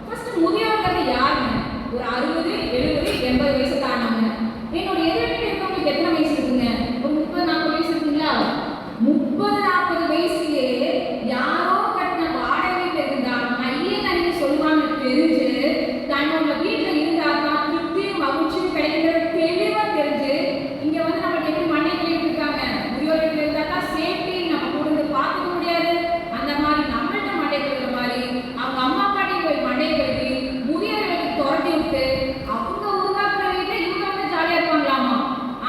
ஃபர்ஸ்ட் முதியோர்கள் யாருங்க? ஒரு 60, 70, 80 வயசு தானாங்க. என்னோட எதிர்ப்பு இருக்கவங்களுக்கு எத்தனை வயசு இருக்குங்க? ஒரு 30, 40 வயசு இருக்குங்களா? 30, 40 வயசுலயே யாரோ கட்டின வாடகை வீட்டில் இருந்தாலும் ஐயே தண்ணி சொல்லுவாங்கன்னு தெரிஞ்சு தன்னோட வீட்டில் இருந்தாதான் திருப்தியும் மகிழ்ச்சியும் கிடைக்கிறது தெளிவா தெரிஞ்சு இங்க வந்து நம்மளுக்கு எப்படி மண்ணை கழிட்டு இருக்காங்க. முதியோர் வீட்டில் இருந்தாக்கா சேஃப்டி நம்ம கூட இருந்து பார்த்துக்க முடியாது. அந்த மாதிரி நம்மள்ட்ட மண்டை கழுவுற மாதிரி அவங்க அம்மா பாட்டி போய் மண்டை கழுவி முதியோர்களுக்கு துரட்டி விட்டு அவங்க உருவாக்குற வீட்டில் இவங்க வந்து ஜாலியா இருப்பாங்களாமா.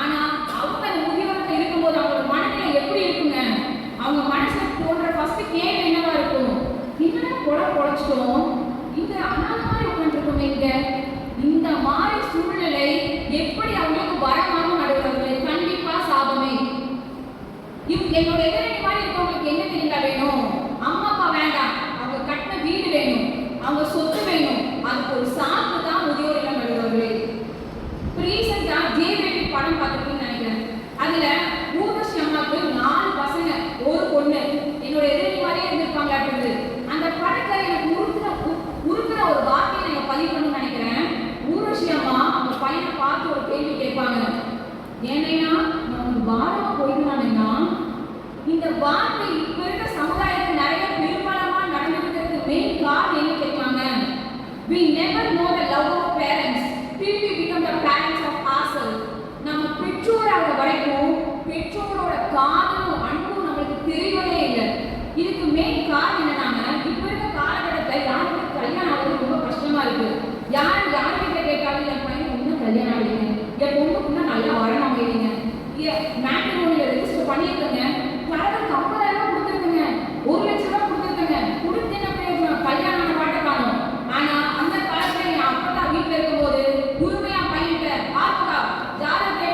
ஆனா அவங்க அந்த முதியோர்கள் இருக்கும்போது அவங்களோட மனநிலை எப்படி இருக்குங்க? அவங்க மனசுல தோன்ற ஃபர்ஸ்ட் கேள்வி என்னவா இருக்கும்? என்னடா பொழைச்சிட்டோம், இந்த அனாதை உட்காந்துருக்கோம் இங்க. இந்த மாதிரி சூழ்நிலை எப்படி அவங்களுக்கு வரமாக நடுவர்களே? கண்டிப்பா சாபமே. என்னோட எதிரணி மாதிரி இருக்கவங்களுக்கு என்ன தெரியுங்களா வேணும்? அம்மா அப்பா வேண்டாம், அவங்க கட்டின வீடு வேணும், அவங்க சொத்து வேணும். அதுக்கு ஒரு சாக்கு தான் முதியோர் இல்லம் நடுவர்களே. ரீசெண்டா ஜேபேபி படம் பார்த்துருக்கீங்கன்னு நினைக்கிறேன். அதுல ஊர்வசி அம்மாவுக்கு 4 பசங்க, ஒரு பொண்ணு. என்னோட எதிரணி மாதிரியே இருந்திருப்பாங்க. அந்த படத்தை எனக்கு உருக்குற ஒரு வார்த்தையை நீங்க பதிவு பண்ணணும்னு நினைக்கிறேன். ஊர்வசி அம்மா அவங்க பையனை பார்த்து ஒரு கேள்வி கேட்பாங்க. ஏன்னா நான் வாரமா போயிடுவானேன்னா இந்த வார்த்தை இப்ப இருக்க சமுதாயத்தில் நிறைய பெரும்பாலமா நடந்துக்கிறதுக்கு மெயின் காரணம் என்ன கேட்பாங்க? We never know the love of parents till we become the parents of ourselves. நம்ம பெற்றோராக வரைக்கும் பெற்றோரோட காதலும் அன்பும் நம்மளுக்கு தெரியவே இல்லை. இதுக்கு மெயின் காரணம் என்னன்னா, இப்ப இருக்க காலகட்டத்தில் யாருக்கு கல்யாணம் ஆகுறது ரொம்ப கஷ்டமா இருக்கு. யார்கிட்ட கேட்டாலும் என் பையன் இன்னும் கல்யாணம் ஆகுதுங்க, என் பொண்ணுக்குன்னா நல்லா வரணும் அமைதிங்க, மேட்ரிமோனியில ரெஜிஸ்டர் பண்ணியிருக்கேங்க, கடவுளுக்கு 50,000 கொடுத்துருக்குங்க, 1 லட்சம் ரூபாய் கொடுத்துருக்குங்க, கொடுத்து என்ன பிரயோஜனம்? கல்யாணம் பாட்ட காணும். ஆனா அந்த காலத்துல என் அப்பா வீட்டுல இருக்கும்போது உரிமையா பையன்கிட்ட ஆத்தா ஜாதகத்தை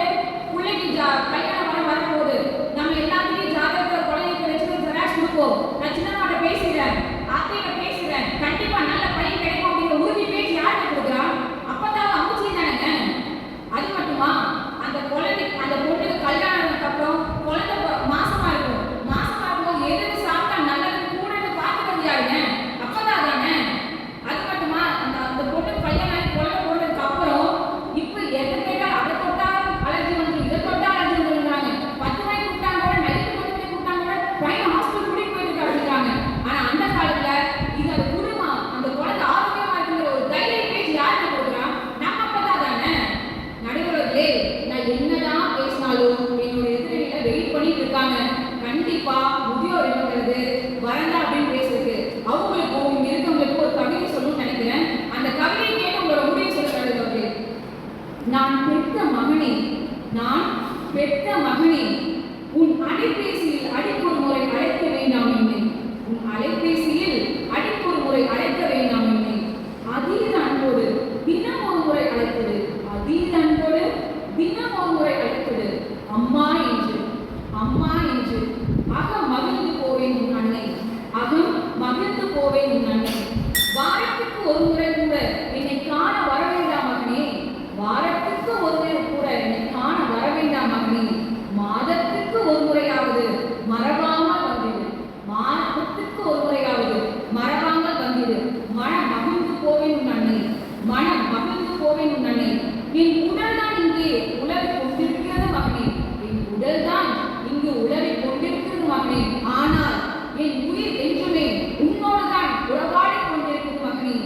பிள்ளைக்கு கல்யாணம் வரப்போகுது, நம்ம எல்லாத்தையும் ஜாதகத்தை குழந்தைக்கு வச்சு ஜெராக்ஸ் கொடுப்போம், நான் சின்னமாட்ட பேசுறேன், அத்தையிட்ட பேசுறேன், கண்டிப்பா நல்ல பையன் கிடைக்கும் அப்படிங்கிற உறுதி பேசி யாருக்கு கொடுக்குறான்? அப்பதான் அமுச்சி தானேங்க. அது மட்டுமா, அந்த பொண்ணுக்கு கல்யாணத்துக்கு அப்புறம் குழந்தை மாசம் பெத்த மகனே, உன் அலைபேசியில் அடிக்கொரு முறை அழைக்க வேண்டாம் என்னை. உன் அலைபேசியில் அடிக்கொரு முறை அழைக்க வேண்டாம் என்னை. அதீத அன்போடு தினம் ஒரு முறை அழைத்தது. அதீத அன்போடு தினம் ஒரு முறை அழைத்தது. அம்மா என்று, அம்மா என்று. அகம் மகிழ்ந்து போவேன் உன் அன்னை. அகம் மகிழ்ந்து போவேன் உன் அன்னை. வாரத்துக்கு ஒரு முறை கூட என்னை காண வர வேண்டாம் மகனே. வாரத்துக்கு ஒரு முறை கூட என்னை காண வர வேண்டாம் மகனே. மாதத்துக்கு ஒரு முறையாவது மறவாமல் வந்திடு. மாதத்துக்கு ஒரு முறையாவது மறவாமல் வந்திடு. மனம் மகிழ்ந்து போவேன் உன் அன்னை. மனம் மகிழ்ந்து போவேன் உன் அன்னை. என் உடல் தான் இங்கே உலகிக் கொண்டிருக்கிறது மகனே. என் உடல் தான் இங்கு உலகிக் கொண்டிருக்கிறது மகனே. ஆனால் என் உயிர் என்றுமே உன்னோடு தான் உறவாடி கொண்டிருக்கிறது மகனே.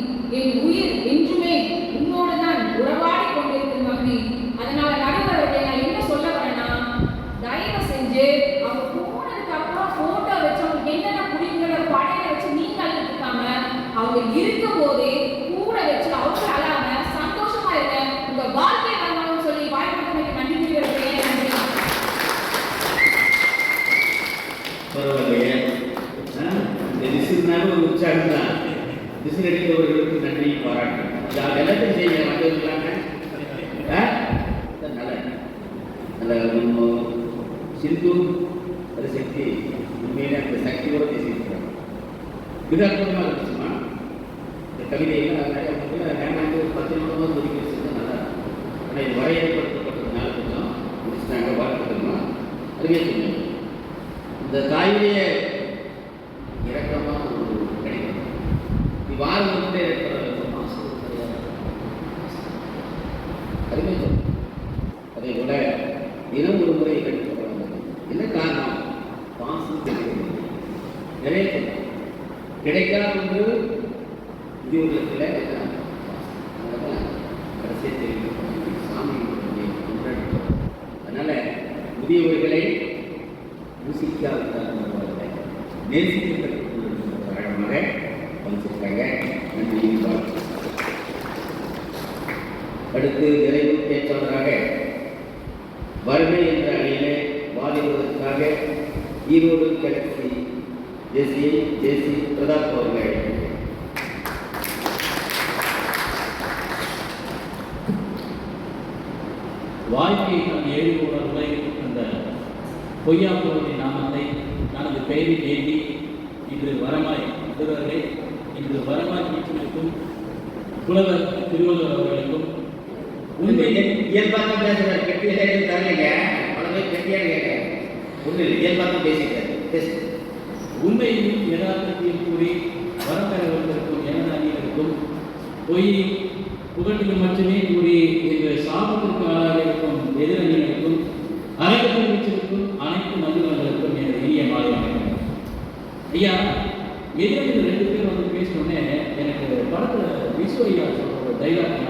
என் உயிர் என்றுமே உன்னோடு தான் உறவாடி கொண்டிருக்கிறது மகனே. அதனால நடுவர்களே, நான் என்ன சொல்ல வரேன்னா, தயவு செஞ்சு அவங்க போனதுக்கு அப்புறம் போட்டோ வச்சு அவங்களுக்கு என்னென்ன பிடிங்கிற படையில வச்சு நீங்க அழுதுக்காம அவங்க இருக்கும் போதே கூட வச்சு அவங்க அழாம சந்தோஷமா இருக்க உங்க வாழ்க்கை வரணும்னு சொல்லி வாய்ப்பு நன்றி தெரிவிக்கிறேன். நன்றி. பரவாயில்லையே, இந்த விசிறுனாலும் ஒரு உற்சாகம் தான். விசிறு அடித்தவர்களுக்கு நன்றி பாராட்டு. அது எல்லாத்தையும் செய்ய வந்தவங்களாங்க. நல்ல நம்ம சிந்து அது சக்தி உண்மையிலே அந்த சக்தியோட பேசியிருக்கிறாங்க. மிக அற்புதமாக இருந்துச்சுமா இந்த கவிதைகள். அதனால அவங்களுக்கு நேரம் ஒரு 10 நிமிடம் ஒதுக்கி வச்சுருந்தா நல்லா இருக்கும். ஆனால் இது வரையறுப்படுத்தப்பட்டதுனால கொஞ்சம் முடிச்சுட்டாங்க. வாழ்த்துக்கள்மா, அதுவே சொன்னீங்க. இந்த தாயுடைய இறக்கமாக ஒரு கிடைக்கும். நீ வாரம் வந்து மாசம் அதுவே சொல்லும். அதே போல தினம் ஒரு முறை கிடைக்கப்படாது. என்ன காரணம்? பாசம் நிறைய கிடைக்காத ஒன்று முதியோர்களுக்கு கடைசியை தெரிவிக்க சாமி கொண்டாடுறோம். அதனால முதியவர்களை ஊசிக்காக நேசிக்க ஆழமாக வந்துருக்காங்க. நன்றி. அடுத்து நிறைவு பேச்சாளராக வறுமை என்ற அணியிலே வாதிடுவதற்காக ஈரோடு கிழக்கு ஜேசி பிரதாப் அவர்கள். வாழ்க்கையை நான் 7 கோடி ரூபாய் அந்த பொய்யாப்பூரின் நாமத்தை தனது பெயரில் ஏந்தி இன்று வரமாய் முதல்வர்களே, இன்று வரமாய் வீட்டிற்கும் புலவர் திருவள்ளுவர் அவர்களுக்கும் உண்மை இயல்பாக பேசுகிறார். கெட்டியாக தரலைங்க, பலவே கெட்டியாக கேட்க ஒன்றும் இல்லை. இயல்பாக பேசிட்டார். உண்மையையும் யதார்த்தத்தையும் கூறி வரப்பெறவர்களுக்கும் எனது அணியினருக்கும் பொய் புகட்டிலும் மட்டுமே கூறி இந்த சாபத்திற்கு ஆளாக இருக்கும் எதிரணியினருக்கும் அரைக்கல் வீச்சிற்கும் அனைத்து மனிதர்களுக்கும் எனது இனிய மாலை வணக்கம். ஐயா, எதிரணியில் 2 பேர் வந்து பேசினோடனே எனக்கு படத்தில் விசு ஐயா சொல்ற ஒரு டைலாக்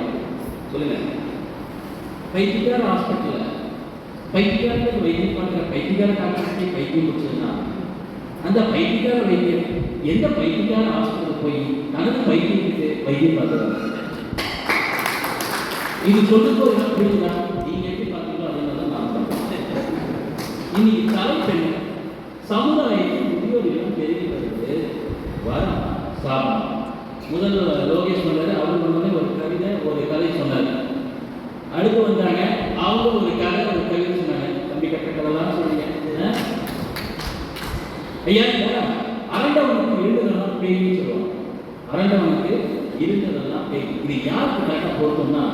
சொல்லுங்க. பைத்தியக்கார ஹாஸ்பிட்டலில் பைத்தியக்காரத்துக்கு வைத்தியம் பண்ணுற பைத்தியக்கார டாக்டர்கிட்டே பைத்தியம் முடிச்சதுன்னா அந்த பைத்தியக்கார வைத்தியம் எந்த பைத்தியக்கார ஹாஸ்பிட்டலுக்கு போய் தனது பைத்தியத்துக்கு வைத்தியம் பார்த்துருவாங்க. இது சொல்லும்போது என்ன புரியுதா? நீங்க எப்படி பார்த்தீங்களோ அதே மாதிரி தான் நான் பார்த்தேன். இன்னைக்கு தலைப்பெண் சமுதாயத்தில் முதியோர்களும் பெருகி வருது. வரம் சாபம். முதல்ல லோகேஷ் சொன்னாரு, அவர் சொன்னது ஒரு கவிதை ஒரு கதை சொன்னார். அடுத்து வந்தாங்க, அவங்க ஒரு கதை ஒரு கவிதை சொன்னாங்க. தம்பி கட்டக்கதெல்லாம் சொன்னீங்க. ஐயா, அரண்டவனுக்கு இருந்ததெல்லாம் பேய்ன்னு சொல்லுவாங்க. அரண்டவனுக்கு இருந்ததெல்லாம் பேய். இது யாருக்கு கரெக்டாக பொருத்தம்னா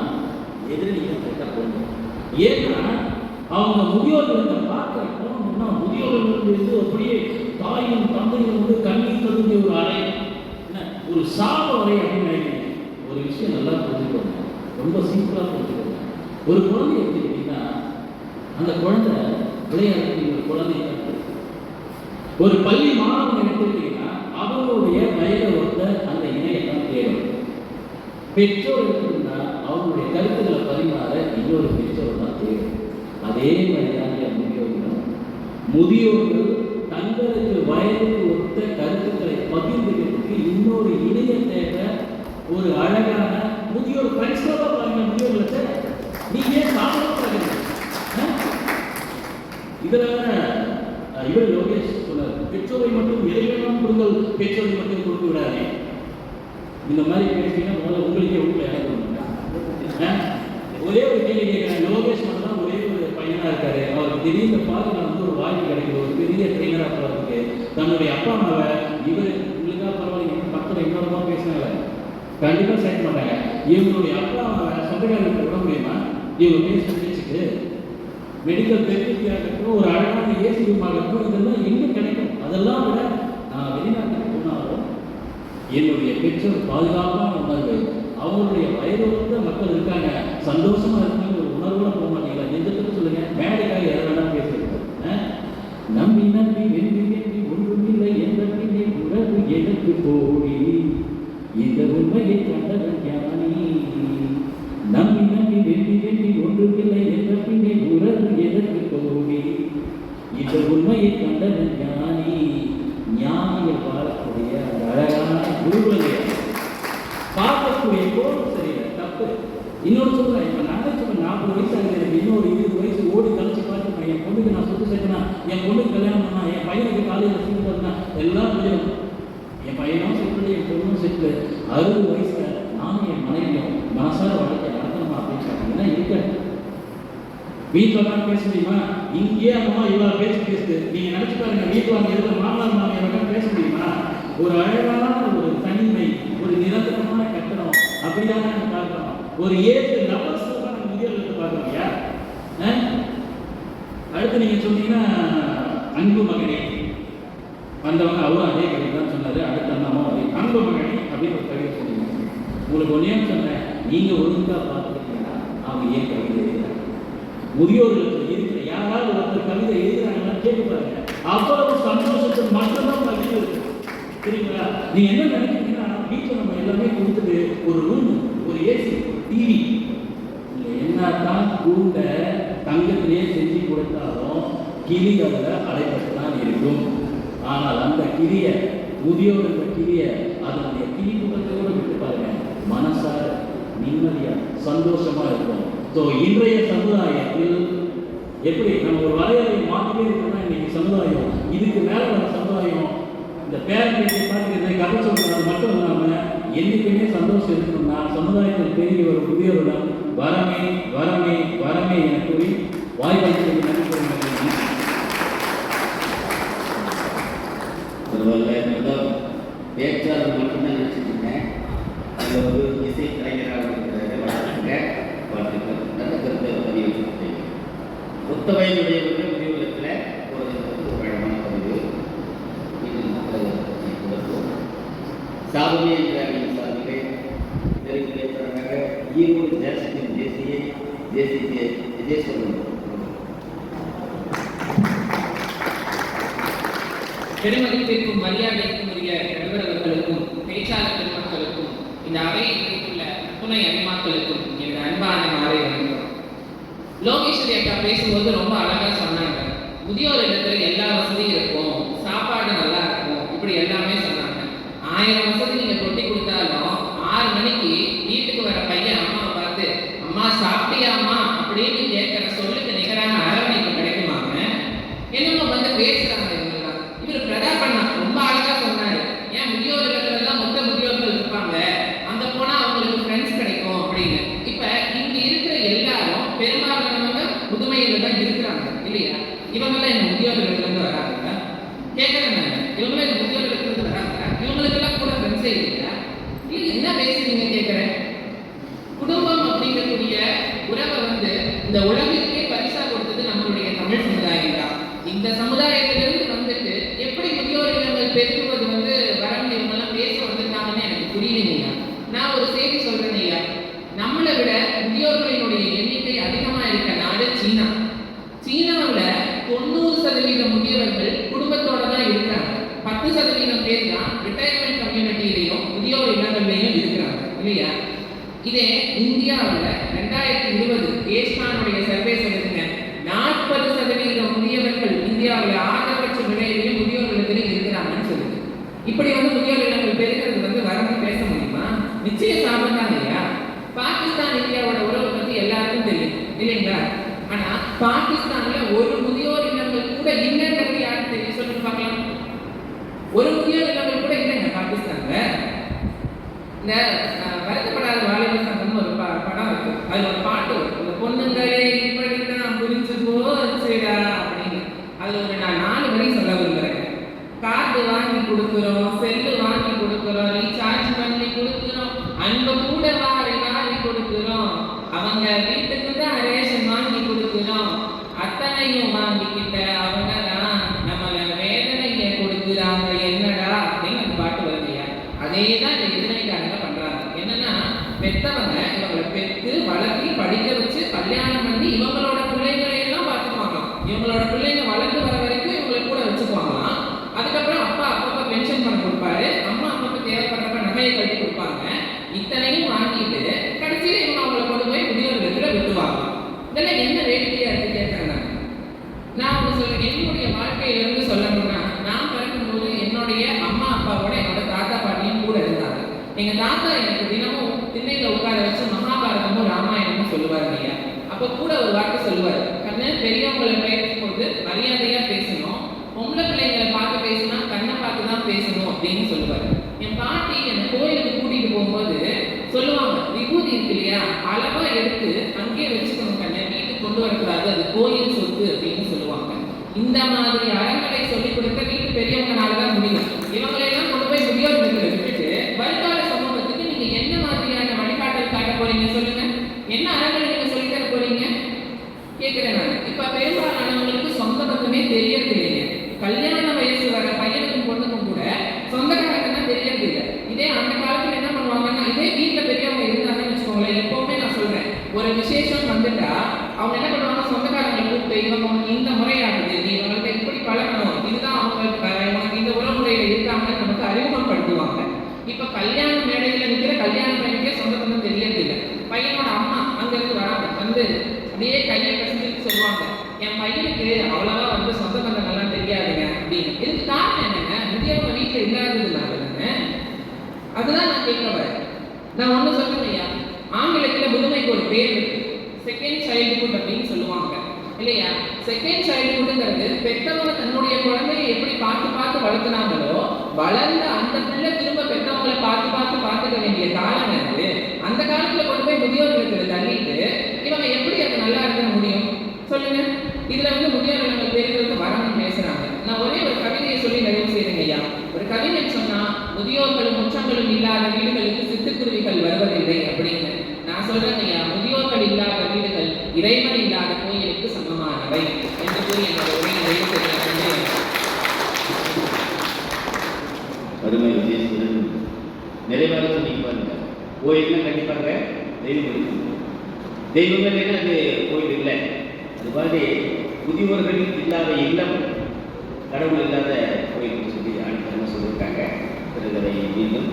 எதிரணிக்கும் கரெக்டாக பொருத்தம். ஏன்னா அவங்க முதியோர்களை பார்க்கறப்போ முதியோர்களுக்கு அப்படியே தாயும் தந்தையும் வந்து கண்ணீர் தகுந்த ஒரு அறை, ஒரு சாப அறை அப்படின்னு நினைக்கிறேன். ஒரு விஷயம் நல்லா புரிஞ்சுக்கோங்க, ரொம்ப சிம்பிளாக புரிஞ்சுக்கோங்க. ஒரு குழந்தை எடுத்துக்கிட்டீங்கன்னா அந்த குழந்தை விளையாட்டு ஒரு குழந்தை ஒரு பள்ளி மாணவன் எடுத்துக்கிட்டீங்கன்னா அவங்களுடைய வயதை ஒத்த அந்த இணையத்தான் தேவை. பெற்றோர் எடுத்துக்கிட்டா அவங்களுடைய கருத்துக்களை பரிமாற இன்னொரு பெற்றோர் தான் தேவை. அதே மாதிரிதான் முதியோர்கள் தங்களுக்கு வயதுக்கு ஒத்த கருத்துக்களை பகிர்ந்துக்கிறதுக்கு இன்னொரு இணைய தேவை. ஒரு அழகான முதியோர் பரிசோதனை பாருங்க. முதியோர்களுக்கு நீங்க சாப்பிட இதில் இவர் லோகேஷ் சொன்னார், பெற்றோரை மட்டும் இறைவனும் கொடுங்கள், பெற்றோரை மட்டும் கொடுத்து விடாதே. இந்த மாதிரி பேசிட்டீங்கன்னா முதல்ல உங்களுக்கே உள்ள இடம் ஒரே ஒரு கேள்வி கேட்குறேன். லோகேஷ் மட்டும் தான் ஒரே ஒரு பையனாக இருக்காரு. அவருக்கு திடீர்னு பார்த்து வந்து ஒரு வாய்ப்பு கிடைக்குது, ஒரு பெரிய ட்ரெயினராக போகிறதுக்கு. தன்னுடைய அப்பா அம்மாவை இவர் உங்களுக்காக பரவாயில்ல பக்கத்தில் இன்னொருமா பேசினாங்க, கண்டிப்பாக சேர்க்க மாட்டாங்க. இவங்களுடைய அப்பா அம்மாவை சொந்தக்காரர்களுக்கு விட முடியுமா? இவங்க பேசுகிற பேச்சுக்கு மெடிக்கல் ஃபெசிலிட்டியாகட்டும், ஒரு அழகான ஏசி ரூமாகட்டும், இதெல்லாம் எங்கே கிடைக்கும்? அதெல்லாம் விட நான் வெளிநாட்டுக்கு போனாலும் என்னுடைய பெற்றோர் பாதுகாப்பான உணர்வு, அவங்களுடைய வயதுள்ள மக்கள் இருக்காங்க, சந்தோஷமா இருக்காங்க, ஒரு உணர்வோட போக மாட்டீங்களா? எந்த சொல்லுங்க, மேடைக்காக எதை வேணாலும் பேசுறேன். நம்பி நம்பி வெம்பி வெம்பி ஒன்றுமில்லை என்ற பின்னே உறவு எனக்கு போடி, இந்த உண்மையை கண்டவன் ஞானி. நம்பி நம்பி வெம்பி வெம்பி ஒன்றுமில்லை என்ற பின்னே உறவு எனக்கு போடி, இந்த உண்மையை கண்டவன் ஞானி. ஞானிகள் வாழக்கூடிய அழகான குருகுலங்கள் பார்க்கக்கூடிய கோணம் சரியில்லை, தப்பு. இன்னொரு சொல்றேன், இப்போ நானே சொல்றேன், 40 வயசு ஆகுது, எனக்கு இன்னொரு 20 வயசு ஓடி கழிச்சு பார்த்துருக்கேன். என் பொண்ணுக்கு நான் சொத்து சேர்க்கணும், என் பொண்ணுக்கு கல்யாணம் பண்ணா, என் பையனுக்கு காலையில் சீட்டு பண்ணா, எல்லாம் முடியும். என் பையனும் செட்டு, என் பொண்ணும் செட்டு. 60 வயசுல நானும் என் மனைவியும் மனசார வாழ்க்கை நடத்தணுமா அப்படின்னு சொன்னீங்கன்னா இருக்க. வீட்டில் தான் பேச முடியுமா? இங்கேயே அம்மா இவ்வளோ பேசுது. நீங்கள் நினச்சி பாருங்க, வீட்டில் அங்கே இருக்கிற மாமனார் மாமியார் பேச முடியுமா? ஒரு அழகான ஒரு தனிமை, ஒரு நிரந்தரமான கட்டணம், அப்படிதான் நம்ம பார்க்கிறோம். ஒரு 7 லவர்ஸ் தான் நம்ம இந்தியாவில் பார்க்குறோம் இல்லையா? அடுத்து நீங்கள் சொன்னீங்கன்னா அன்பு மகனே வந்தவங்க அவரும் அதே கவிதை தான் சொன்னார். அடுத்த அண்ணாவும் அதே அன்பு மகனே அப்படின்னு ஒரு கவிதை சொன்னீங்க. உங்களுக்கு ஒன்றே சொன்னேன், நீங்கள் ஒழுங்காக பார்த்துக்கிட்டீங்கன்னா அவங்க ஏன் கவிதை எழுதுறாங்க? முதியோர்களுக்கு இருக்கிற யாராவது ஒருத்தர் கவிதை எழுதுறாங்கன்னா கேட்டு பாருங்க, அவ்வளவு சந்தோஷத்துக்கு மட்டும்தான் கவிதை இருக்கு. சரிங்களா? நீங்க என்ன நினைக்கிறீங்கன்னா, வீட்டில் நம்ம எல்லாமே கொடுத்துட்டு ஒரு ரூம், ஒரு ஏசி, ஒரு டிவி, என்னதான் கூண்ட தங்கத்திலேயே செஞ்சு கொடுத்தாலும் கிளி அதில் அடைப்பட்டு தான் இருக்கும். ஆனால் அந்த கிளிய, முதியோர் கிளிய அதனுடைய கிளி கூட்டத்தோடு விட்டு பாருங்க, மனசார நிம்மதியா சந்தோஷமா இருக்கும். ஸோ இன்றைய சமுதாயத்தில் எப்படி நம்ம ஒரு வரையறையை மாற்றிட்டே இருக்கோம்னா, இன்னைக்கு சமுதாயம் இதுக்கு மேலே வர சமுதாயம் இந்த பேரண்ட்ஸை பார்த்துக்கிறது, கதை சொல்றது மட்டும் இல்லாமல் என்றைக்குமே சந்தோஷம் இருக்கணும்னா சமுதாயத்தில் பெரிய ஒரு முதியோரிடம் வரமே வரமே வரமே என கூறி வாய்ப்பு நன்றி. பேச்சாளர் மட்டும்தான் நினச்சிட்டு இருந்தேன். அதில் ஒரு இசை கலைஞராக இருக்கிற வளர்த்துங்க வாழ்த்துக்கள். நல்ல கருத்தை பதிவு ஒத்த வயதுடையவர்கள் முதியோரத்தில் ஒரு வழமான பதிவு. சாதனை என்ற அணியின் சார்பிலே தெரிவிக்கப்பட்டதாக ஈரோடு தேசத்தின் தேசிய விஜயேஸ்வரன் பெருமதிப்பிற்கும் மரியாதைக்கும் உரிய நடுவர்களுக்கும் பேச்சாளர் பெருமக்களுக்கும் இந்த அவையில் உள்ள துணை அன்மாக்களுக்கும் என்ற அன்பான மாலை வணக்கம். லோகேஸ்வரி அக்கா பேசும்போது ரொம்ப அழகா சொன்னாங்க, முதியோர் இடத்துல எல்லா வசதியும் இருக்கும், சாப்பாடு நல்லா இருக்கும், இப்படி எல்லாமே சொன்னாங்க. 1000 வசதி நீங்க கொட்டி கொடுத்தாலும் 6 மணிக்கு வீட்டுக்கு வர பையன் அம்மாவை பார்த்து அம்மா சாப்பிட்டியாம்மா அப்படின்னு கேட்கிற சொல்லுக்கு நிகரான அரவணைப்பு கிடைக்குமாங்க? என்னமோ வந்து பேசுறாங்க. இவர் பிரதாபண்ணா ரொம்ப அழகா சொன்னாரு, ஏன் முதியோர் இடத்துல தான் மொத்த முதியோர்கள் இருப்பாங்க, அந்த போனா அவங்களுக்கு ஃப்ரெண்ட்ஸ் கிடைக்கும் அப்படின்னு. இப்ப இங்க இருக்கிற எல்லாரும் பெரும்பாலானவங்க முதுமையில தான் இருக்கிறாங்க இல்லையா? இவங்கெல்லாம் இந்த முதியோர் இடத்துல இருந்து வராங்க கேட்கறேன். இவங்களும் இந்த முதியோர் இடத்துல இருந்து வராங்க, இவங்களுக்கெல்லாம் கூட ஃப்ரெண்ட்ஸே இல்லையா? இல்ல என்ன பேசுறீங்க கேட்கிறேன். குடும்பம் அப்படிங்கக்கூடிய உறவை வந்து இந்த உலகிற்கே பரிசா கொடுத்தது நம்மளுடைய தமிழ் சமுதாயம் தான். இந்த சமுதாயத்திலிருந்து வந்துட்டு எப்படி முதியோர் இல்லங்கள் பெருகுவது வந்து வரணும் இவங்கெல்லாம் பேச வந்திருக்காங்கன்னு எனக்கு புரியலைங்க. நான் ஒரு செய்தி சொல்றேன் ஐயா, நம்மளை விட முதியோர்களினுடைய எண்ணிக்கை அதிகமா இருக்க நாடு சீனா. சீனாவில் 90% முதியோர்கள் குடும்பத்தோட தான் இருக்கிறாங்க. 10% பேர் தான் ரிட்டையர்மெண்ட் கம்யூனிட்டிலையும் முதியோர் இல்லங்கள்லையும் இருக்கிறாங்க இல்லையா? இதே இந்தியாவில் 2020 ஏஸ்மானுடைய சர்வே சொல்லுங்க, 40% முதியவர்கள் இந்தியாவில் ஆதரவற்ற நிலையிலேயும் முதியோர் இல்லத்திலையும் இருக்கிறாங்கன்னு சொல்லுது. இப்படி வந்து முதியோர் இல்லங்கள் பெருகிறது வந்து வரம்பு பேச முடியுமா? நிச்சய சாபம் தான் இல்லையா? பாகிஸ்தான் இந்தியாவோட உறவு பத்தி எல்லாருக்கும் தெரியும் இல்லைங்களா? ஆனா பாகிஸ்தான்ல ஒரு முதியோர் இல்லங்கள் அது ஒரு பாட்டு வரும். இந்த பொண்ணுங்களே இப்படித்தான் புரிஞ்சு போச்சுடா அப்படின்னு. அதுல ஒரு நான் 4 வரி சொல்ல விரும்புறேன். கார்டு வாங்கி கொடுக்குறோம், செல்லு வாங்கி கொடுக்குறோம், ரீசார்ஜ் பண்ணி கொடுக்குறோம், அன்பு கூட வாரி வாரி கொடுக்குறோம், அவங்க வீட்டுக்கு தான் ரேஷன் வாங்கி கொடுக்குறோம், அத்தனையும் வாங்கிக்கிட்ட அவங்க தான் நம்மள வேதனையை கொடுக்குறாங்க என்னடா அப்படின்னு அந்த பாட்டு வருதுயா. அதே தான் இந்த எதிர்மைக்காரங்க பண்றாங்க. என்னன்னா பெத்தவங்க இவங்களை பெத்து வளர்த்தி படிக்க வச்சு கல்யாணம் பண்ணி இவங்களோட பிள்ளைங்களை எல்லாம் பார்த்துக்குவாங்களாம். இவங்களோட பிள்ளைங்க வளர்ந்து வர வரைக்கும் இவங்களை கூட வச்சுக்குவாங்களாம். அதுக்கப்புறம் அப்பா அப்பப்ப பென்ஷன் பணம் கொடுப்பாரு, அம்மா அப்பப்ப தேவைப்படுறப்ப நகையை கட்டி கொடுப்பாங்க. இத்தனையும் வாங்கிட்டு கடைசியில இவங்க அவங்களை கொண்டு போய் முதியோர் இடத்துல விட்டுவாங்க. இதெல்லாம் என்ன வேடிக்கையா இருக்கு கேட்கறேன். நான் ஒன்று சொல்றேன், என்னுடைய வாழ்க்கையிலிருந்து சொல்லணும்னா, நான் பிறக்கும்போது என்னுடைய அம்மா அப்பாவோட என்னோட தாத்தா பாட்டியும் கூட இருந்தாங்க. எங்க தாத்தா எனக்கு தினமும் திண்ணையில உட்கார வச்சு மகாபாரதமும் ராமாயணமும் சொல்லுவாரு ஐயா. அப்போ கூட ஒரு வார்த்தை சொல்லுவாரு, கண்ணு பெரியவங்களை பேசும்போது மரியாதையா பேசணும், பொம்பளை பிள்ளைங்களை பார்த்து பேசினா கண்ணை பார்த்து தான் பேசணும் அப்படின்னு சொல்லுவாரு. என் பாட்டி என்னை கோயிலுக்கு கூட்டிட்டு போகும்போது சொல்லுவாங்க, விபூதி இருக்கு இல்லையா, அளவா எடுத்து அங்கேயே வச்சுக்கணும் கண்ணை, வீட்டுக்கு கொண்டு வரக்கூடாது, அது கோயில் சொத்து அப்படின்னு சொல்லுவாங்க. இந்த மாதிரி அறங்களை சொல்லிக் கொடுக்க வீட்டு பெரியவங்கனால தான் முடியும். இவங்களையெல்லாம் கொண்டு போய் முதியோர் இல்லத்துல விட்டுட்டு வருங்கால சமூகத்துக்கு நீங்க என்ன மாதிரியான வழிகாட்டல் காட்ட போறீங்க சொல்லுங்க? என்ன அறங்களை நீங்க சொல்லி தர போறீங்க கேட்கிறேன் நான். இப்ப பெரும்பாலானவங்களுக்கு சொந்த பக்கமே தெரியறது இல்லைங்க. கல்யாண வயசு வர பையனுக்கும் பொண்ணுக்கும் கூட சொந்தக்காரங்கன்னா தெரியறது இல்லை. இதே அந்த காலத்துல என்ன பண்ணுவாங்கன்னா, இதே வீட்டுல பெரியவங்க இருந்தாங்கன்னு வச்சுக்கோங்களேன், எப்பவுமே நான் சொல்றேன், ஒரு விசேஷம் வந்துட்டா அவங்க என்ன பண்ணுவாங்க, சொந்தக்காரங்களை கூப்பிட்டு இவங்க இந்த முறையாகுது, நீ இவங்கள்ட்ட இப்படி பழகணும், இதுதான் அவங்க உனக்கு இந்த உறவுமுறையில இருக்காங்கன்னு நமக்கு அறிமுகப்படுத்துவாங்க. இப்ப கல்யாண மேடையில நிக்கிற கல்யாண பையனுக்கே சொந்த பந்தம் தெரியறது இல்லை. பையனோட அம்மா அங்க இருந்து வராங்க, வந்து அப்படியே கையை கசிஞ்சிட்டு சொல்லுவாங்க, என் பையனுக்கு அவ்வளவா வந்து சொந்த பந்தங்கள்லாம் தெரியாதுங்க அப்படின்னு. இதுக்கு காரணம் என்னங்க, முதியவங்க வீட்டுல இல்லாததுனால. அதுதான் நான் கேட்க வரேன். நான் ஒண்ணு சொல்றேன் ஐயா, ஆங்கிலத்துல முதுமைக்கு ஒரு பேர் இருக்கு, செகண்ட் சைல்டுஹுட் அப்படின்னு சொல்லுவாங்க இல்லையா? செகண்ட் சைல்டுஹுட்ங்கிறது பெற்றவங்க தன்னுடைய குழந்தையை எப்படி பார்த்து பார்த்து வளர்த்துனாங்களோ, வளர்ந்த அந்த பிள்ளை திரும்ப பெற்றவங்களை பார்த்து பார்த்து பார்த்துக்க வேண்டிய காலம் அது. அந்த காலத்துல கொண்டு போய் முதியோர் இல்லத்துல தள்ளிட்டு இவங்க எப்படி அது நல்லா இருக்க முடியும் சொல்லுங்க? இதுல வந்து முதியோர் இல்லங்கள் பேருக்கு வரணும்னு பேசுறாங்க. நான் ஒரே ஒரு கவிதையை சொல்லி நிறைவு செய்யுங்க ஐயா. ஒரு கவிஞன் சொன்னா, முதியோர்களும் முற்றங்களும் இல்லாத வீடுகளுக்கு சிட்டுக்குருவிகள் வருவதில்லை அப்படின்னு. நான் சொல்றேன் ஐயா, முதியோர்கள் இல்லாத வீடுகள் இறைவன் இல்லாத கோயிலுக்கு சமமானவை என்று கூறி என்னோட உரையை நிறைவு செய்கிறேன். அருமை விஜயசூரன் நிறைவாக சொன்னீங்க பாருங்க. கோயில்னா கண்டிப்பாக தெய்வம் இருக்கும். தெய்வங்கள் என்ன, அது கோயில் இல்லை. அது மாதிரி முதியோர்கள் இல்லாத இல்லம் கடவுள் இல்லாத கோயில்னு சொல்லி ஆணித்தரமாக சொல்லியிருக்காங்க. பிறகு மீண்டும்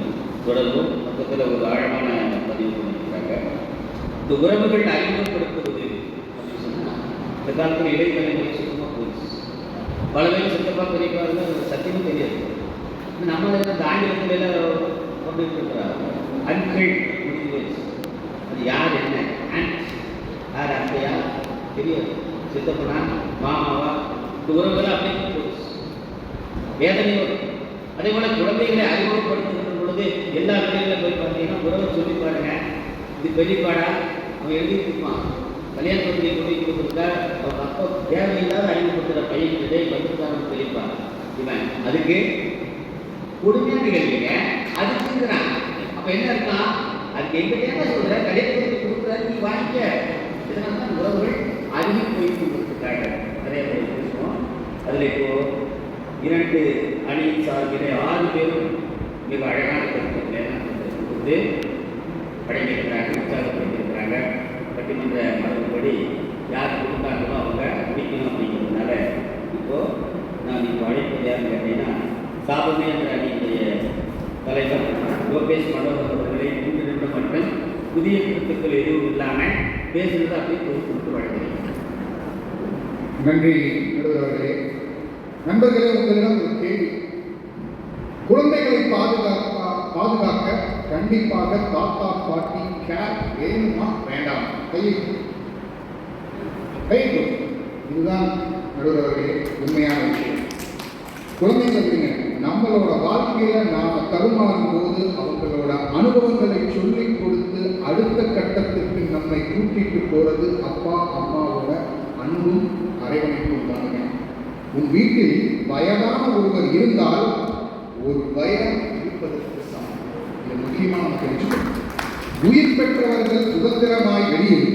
தொடர்பும் பக்கத்தில் ஒரு ஆழமான பதிவு பண்ணியிருக்காங்க. இந்த உறவுகள் அறிமுகப்படுத்துவது அப்படின்னு சொன்னால், இந்த காலத்தில் இடைத்தலைமுறை சுத்தமாக போயிடுச்சு. பல பேர் சித்தப்பா பெரியப்பா சத்தியமும் தெரியாது. நம்ம இந்த ஆங்கிலத்தில் எல்லாம் கொண்டு இருக்கிறாங்க. அன்கள் முடிஞ்சு போயிடுச்சு. அது யார் என்ன ஆண்ட் யார் அத்தையா தெரியாது, சித்தப்பனா மாமாவா, இந்த உறவுகள் அப்படின்னு போயிடுச்சு. வேதனையோடு அதே போல குழந்தைகளை அறிமுகப்படுத்துகிற பொழுது எல்லா இடங்களிலும் போய் பார்த்தீங்கன்னா உறவை சொல்லி பாருங்க, இது பெரியப்பாடா அவன் எழுதிட்டு இருப்பான். கல்யாண பத்திரிகை கொண்டு கொடுத்துருக்கா, அவங்க அப்பா தேவையில்லாத அறிமுகப்படுத்துகிற பையன்கிட்டே பத்திரிக்காரன் பெரியப்பா இவன் அதுக்கு கொடுமையா நிகழ்வீங்க, அதுக்குங்கிறான். அப்ப என்ன இருக்கான், அதுக்கு எங்க தேவை சொல்ற கல்யாணத்துக்கு கொடுக்குறாரு, நீ வாங்கிக்க. இதனால தான் உறவுகள் அருகி போய் கொடுத்துருக்காங்க. நிறைய பேர் பேசுவோம். அதில் இப்போ 2 அணியின் சார்பிலே 6 பேரும் மிக அழகான கருத்துக்களை கொடுத்து படைத்திருக்கிறாங்க, உற்சாகப்படுத்தியிருக்கிறாங்க. பட்டிமன்ற மரபுப்படி யார் கொடுத்தாங்களோ அவங்க பிடிக்கணும் அப்படிங்கிறதுனால இப்போ நான் இப்போ அழைப்பது யாருன்னு கேட்டீங்கன்னா, சாபமே என்ற அணியினுடைய தலைவர் லோகேஷ் மனோகர் அவர்களை 3 நிமிடம் மட்டும் புதிய கருத்துக்கள் எதுவும் இல்லாமல் பேசுகிறது அப்படியே கொடுத்து வழங்குகிறேன். நன்றி நடுவர்களே. நண்பர்களே, உங்களிடம் ஒரு கேள்வி. குழந்தைகளை பாதுகாக்க கண்டிப்பாக தாத்தா பாட்டி கேர் வேணுமா வேண்டாம்? கையை இதுதான் நடுவர்களே உண்மையான விஷயம். குழந்தைங்க அப்படிங்க நம்மளோட வாழ்க்கையில நாம தருமாறும் போது அவங்களோட அனுபவங்களை சொல்லிக் கொடுத்து அடுத்த கட்டத்திற்கு நம்மை கூட்டிட்டு போறது அப்பா அம்மாவோட அன்பும் அரவணைப்பும் தானுங்க. உன் வீட்டில் வயதான ஒருவர் இருந்தால் ஒரு வயது இருப்பதற்கு சமம். இது முக்கியமான தெரிஞ்சுக்கணும். உயிர் பெற்றவர்கள் சுதந்திரமாய் வெளியில்,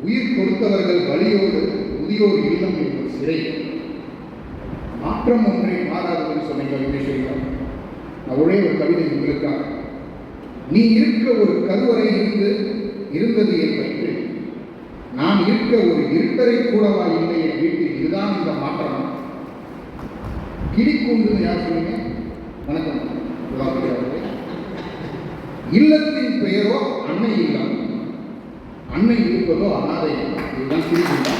உயிர் கொடுத்தவர்கள் வழியோடு முதியோர் இல்லம் என்பது சிறை. மாற்றம் ஒன்றை மாறாததுன்னு சொன்னீங்க விக்னேஸ்வரியா. நான் ஒரே ஒரு கவிதை உங்களுக்காக. நீ இருக்க ஒரு கருவறை இருந்தது என் வயிற்றில், நான் இருக்க ஒரு இருட்டறை கூடவா இல்லை என் வீட்டில். இதுதான் இந்த மாற்றம். கிளிக்கூண்டு யார் சொன்னீங்க? வணக்கம். இல்லத்தின் பெயரோ அன்னை இல்லம், அன்னை இருப்பதோ அனாதை இல்லம். இதுதான் கிளிக்கூண்டு.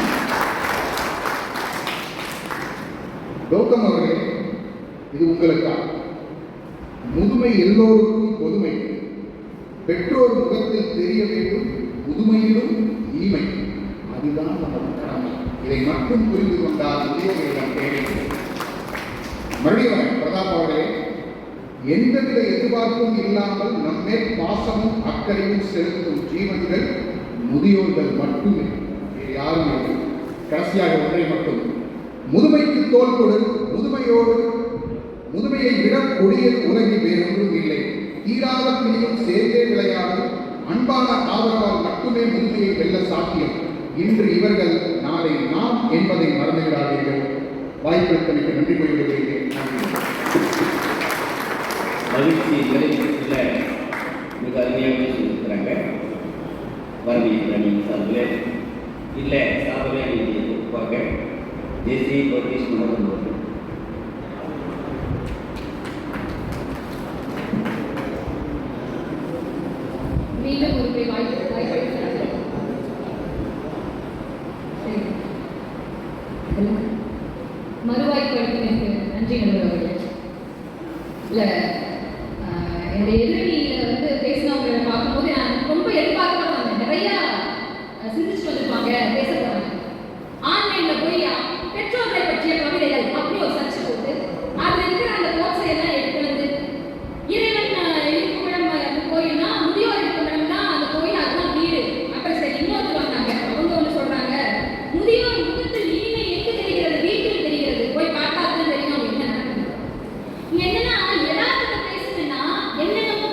கௌதம் அவர்களே, இது உங்களுக்காக. முதுமை எல்லோருக்கும் பொதுமை, பெற்றோர் முகத்தில் தெரிய வேண்டும் முதுமையிலும் இனிமை. அதுதான் நமது கடமை. இதை மட்டும் புரிந்து கொண்டால் முதியோர்களிடம் தேவை. மறுபடியும் பிரதாப் அவர்களே, எந்தவித எதிர்பார்ப்பும் இல்லாமல் நம்மேல் பாசமும் அக்கறையும் செலுத்தும் ஜீவன்கள் முதியோர்கள் மட்டுமே, யாரும் இல்லை. கடைசியாக ஒன்றை மட்டும், முதுமைக்கு தோல் கொடு, முதுமையை விட கொடிய உலகில் வேறொன்றும் இல்லை. தீராத பிணியும் சேர்ந்தே விளையாடும் அன்பான ஆதரவால் மட்டுமே முதுமையை வெல்ல சாத்தியம். இன்று இவர்கள், நாளை நாம் என்பதை மறந்துவிடாதீர்கள். வாய்ப்பளித்தமைக்கு நன்றி கூறிவிடுகிறேன். மகிழ்ச்சி நிறைவேற்றத்தில் மிக அருமையாக சொல்லியிருக்கிறாங்க. வரவேற்கிறேன் சார்பில் இல்லை சார்பில் நீங்கள் ஒப்புப்பாங்க. ஜெயஸ்ரீ பர்கேஷ் மனோகர் மீண்டும் ஒரு வாய்ப்பு மறுவாய்ப்பு எனக்கு நன்றி நண்பர்களே. இல்லை என்னுடைய எதிரணியில் வந்து பேசினவங்களை பார்க்கும்போது நான் ரொம்ப எதிர்பார்க்க வந்தேன். நிறையா சிந்திச்சுட்டு வந்திருப்பாங்க, பேச போறாங்க. ஆன்லைனில் போய் பெற்றோர்களை பற்றிய கவிதைகள் அப்படி ஒரு சர்ச்சை போட்டு அதில் இருக்கிற அந்த கோட்ஸை எல்லாம் எடுத்து வந்து இறைவன் இருக்குமிடம் கோயில்னா முதியோர் இருக்குமிடம் தான் அந்த கோயில், அதுதான் வீடு. அப்புறம் சரி இன்னொருத்தர் வந்தாங்க, அவங்க ஒன்று சொல்றாங்க, முதியோர் முகத்தில் இனிமை எங்கு தெரிகிறது? வீட்டில் தெரிகிறது, போய் பார்த்தா தான் தெரியும் என்ன நடக்குது. என்னன்னா யதார்த்தத்தை பேசுனா என்னென்னமோ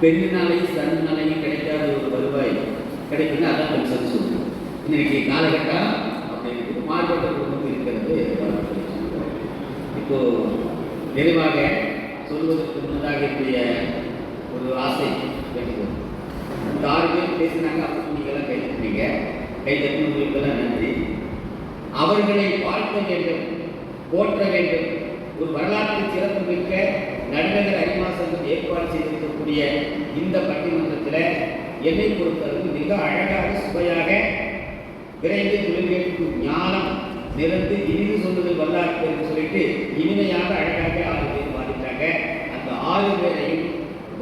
பெண்ணினாலையும் சன்னாலையும் கிடைக்காத ஒரு வருவாய் கிடைக்குதுன்னா அதான் பென்ஷன் சொல்லுவோம். இன்னைக்கு காலகட்டம் அப்படின்னு மாறுபட்ட குடும்பம் இருக்கிறது. இப்போ நிறைவாக சொல்வதற்கு முன்னதாக என்னுடைய ஒரு ஆசை வேண்டும். இந்த 6 பேர் பேசினாங்க, அப்போ நீங்கள்லாம் கை தட்டுனீங்க. கை தட்டினவங்களுக்கெல்லாம் நன்றி. அவர்களை வாழ்த்த வேண்டும், போற்ற வேண்டும். ஒரு வரலாற்று சிறப்பு மிக்க நடுநகர் அரிமா சங்கம் ஏற்பாடு செய்திருக்கக்கூடிய இந்த பட்டிமன்றத்தில் என்னை பொறுத்தளவு மிக அழகாக சுவையாக விரைந்து தொழில்நுட்ப ஞானம் நிறந்து இனிது சொல்லுதல் வரலாற்று என்று சொல்லிட்டு இனிமையாக அழகாக 6 பேர் பாடிட்டாங்க. அந்த 6 பேரையும்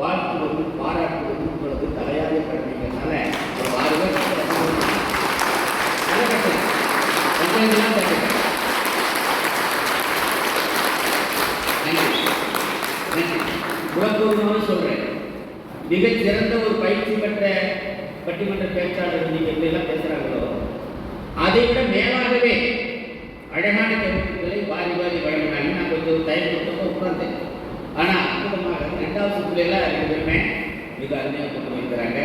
வாழ்த்துவதும் பாராட்டுவதும் உங்களுக்கு தலையாக கடமைக்கிறதுனால ஒரு 6 பேர் உலகமாக சொல்றேன். மிகச் சிறந்த ஒரு பயிற்சி பெற்ற பட்டிமன்ற பேச்சாளர் நீங்க எப்படியெல்லாம் பேசுறாங்களோ அதை விட மேலாகவே அழகான கருத்துக்களை வாரி வாரி வழங்கினாங்க. நான் கொஞ்சம் தயக்கத்தோட உட்கார்ந்தேன். ஆனா அற்புதமாக 2வது சுற்றுலாம் 2 பேருமே மிக அருமையாக கொண்டு வைக்கிறாங்க.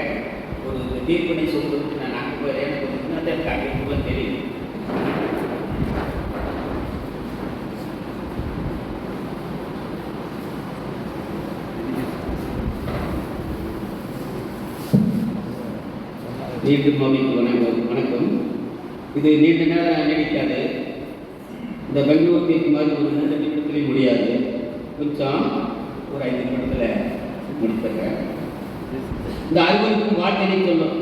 ஒரு தீர்ப்பினை சொல்வதற்கு நான் அங்கே போய் எனக்கு கொஞ்சம் முன்னாடி அங்கே தெரியும். மீண்டும் அவைக்கு வணக்கம். இது நீண்ட நேரம் நீடிக்காது. இந்த பெங்களூர் தீர்ப்பு மாதிரி ஒரு 2 நிமிடத்திலே முடியாது. கொஞ்சம் ஒரு 5 நிமிடத்தில் முடித்துறேன். இந்த 60க்கும் வாழ்க்கையை சொல்லும்.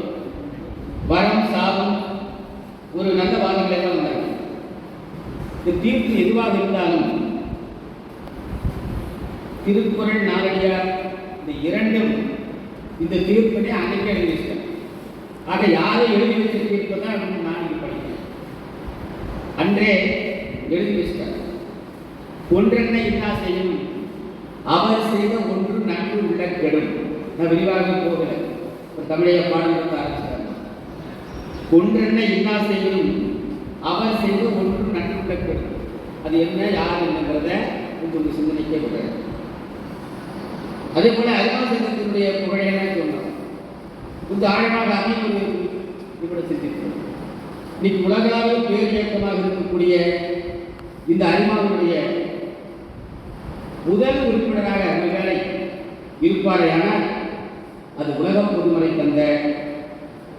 வரம் சாபம் ஒரு நல்ல வாதங்களை தான் வந்தாங்க. இந்த தீர்ப்பு எதுவாக இருந்தாலும் திருக்குறள் நாலடியார் இந்த 2ம் இந்த தீர்ப்பினை அன்னைக்கு எழுதி வச்சிட்டேன். ஆக யாரை எழுதி வச்சிருப்பதான் நான் இங்கே படிக்கிறேன். அன்றே எழுதி வச்சிட்டார். ஒன்றென்ன இன்னா செய்யும், அவர் செய்த ஒன்று நன்கு உள்ள கெடும். நான் விரிவாக போகல, ஒரு தமிழைய பாடல்கள் ஆரம்பிச்சாங்க. ஒன்றென்ன இன்னா செய்யும், அவர் செய்த ஒன்று நன்கு உள்ள கெடும். அது என்ன யார் என்னங்கிறத உங்களுக்கு சிந்தனைக்கே விடுறேன். அதே போல அரிமா சங்கத்தினுடைய புகழையெல்லாம் சொன்னோம். கொஞ்சம் ஆழமாக அதையும் இப்படி சிந்திக்கிறோம். இன்னைக்கு உலகளாவிய பேர் இயக்கமாக இருக்கக்கூடிய இந்த அரிமாவுடைய முதல் உறுப்பினராக ஒருவேளை இருப்பாரையானால் அது உலகம் பொதுமறை தந்த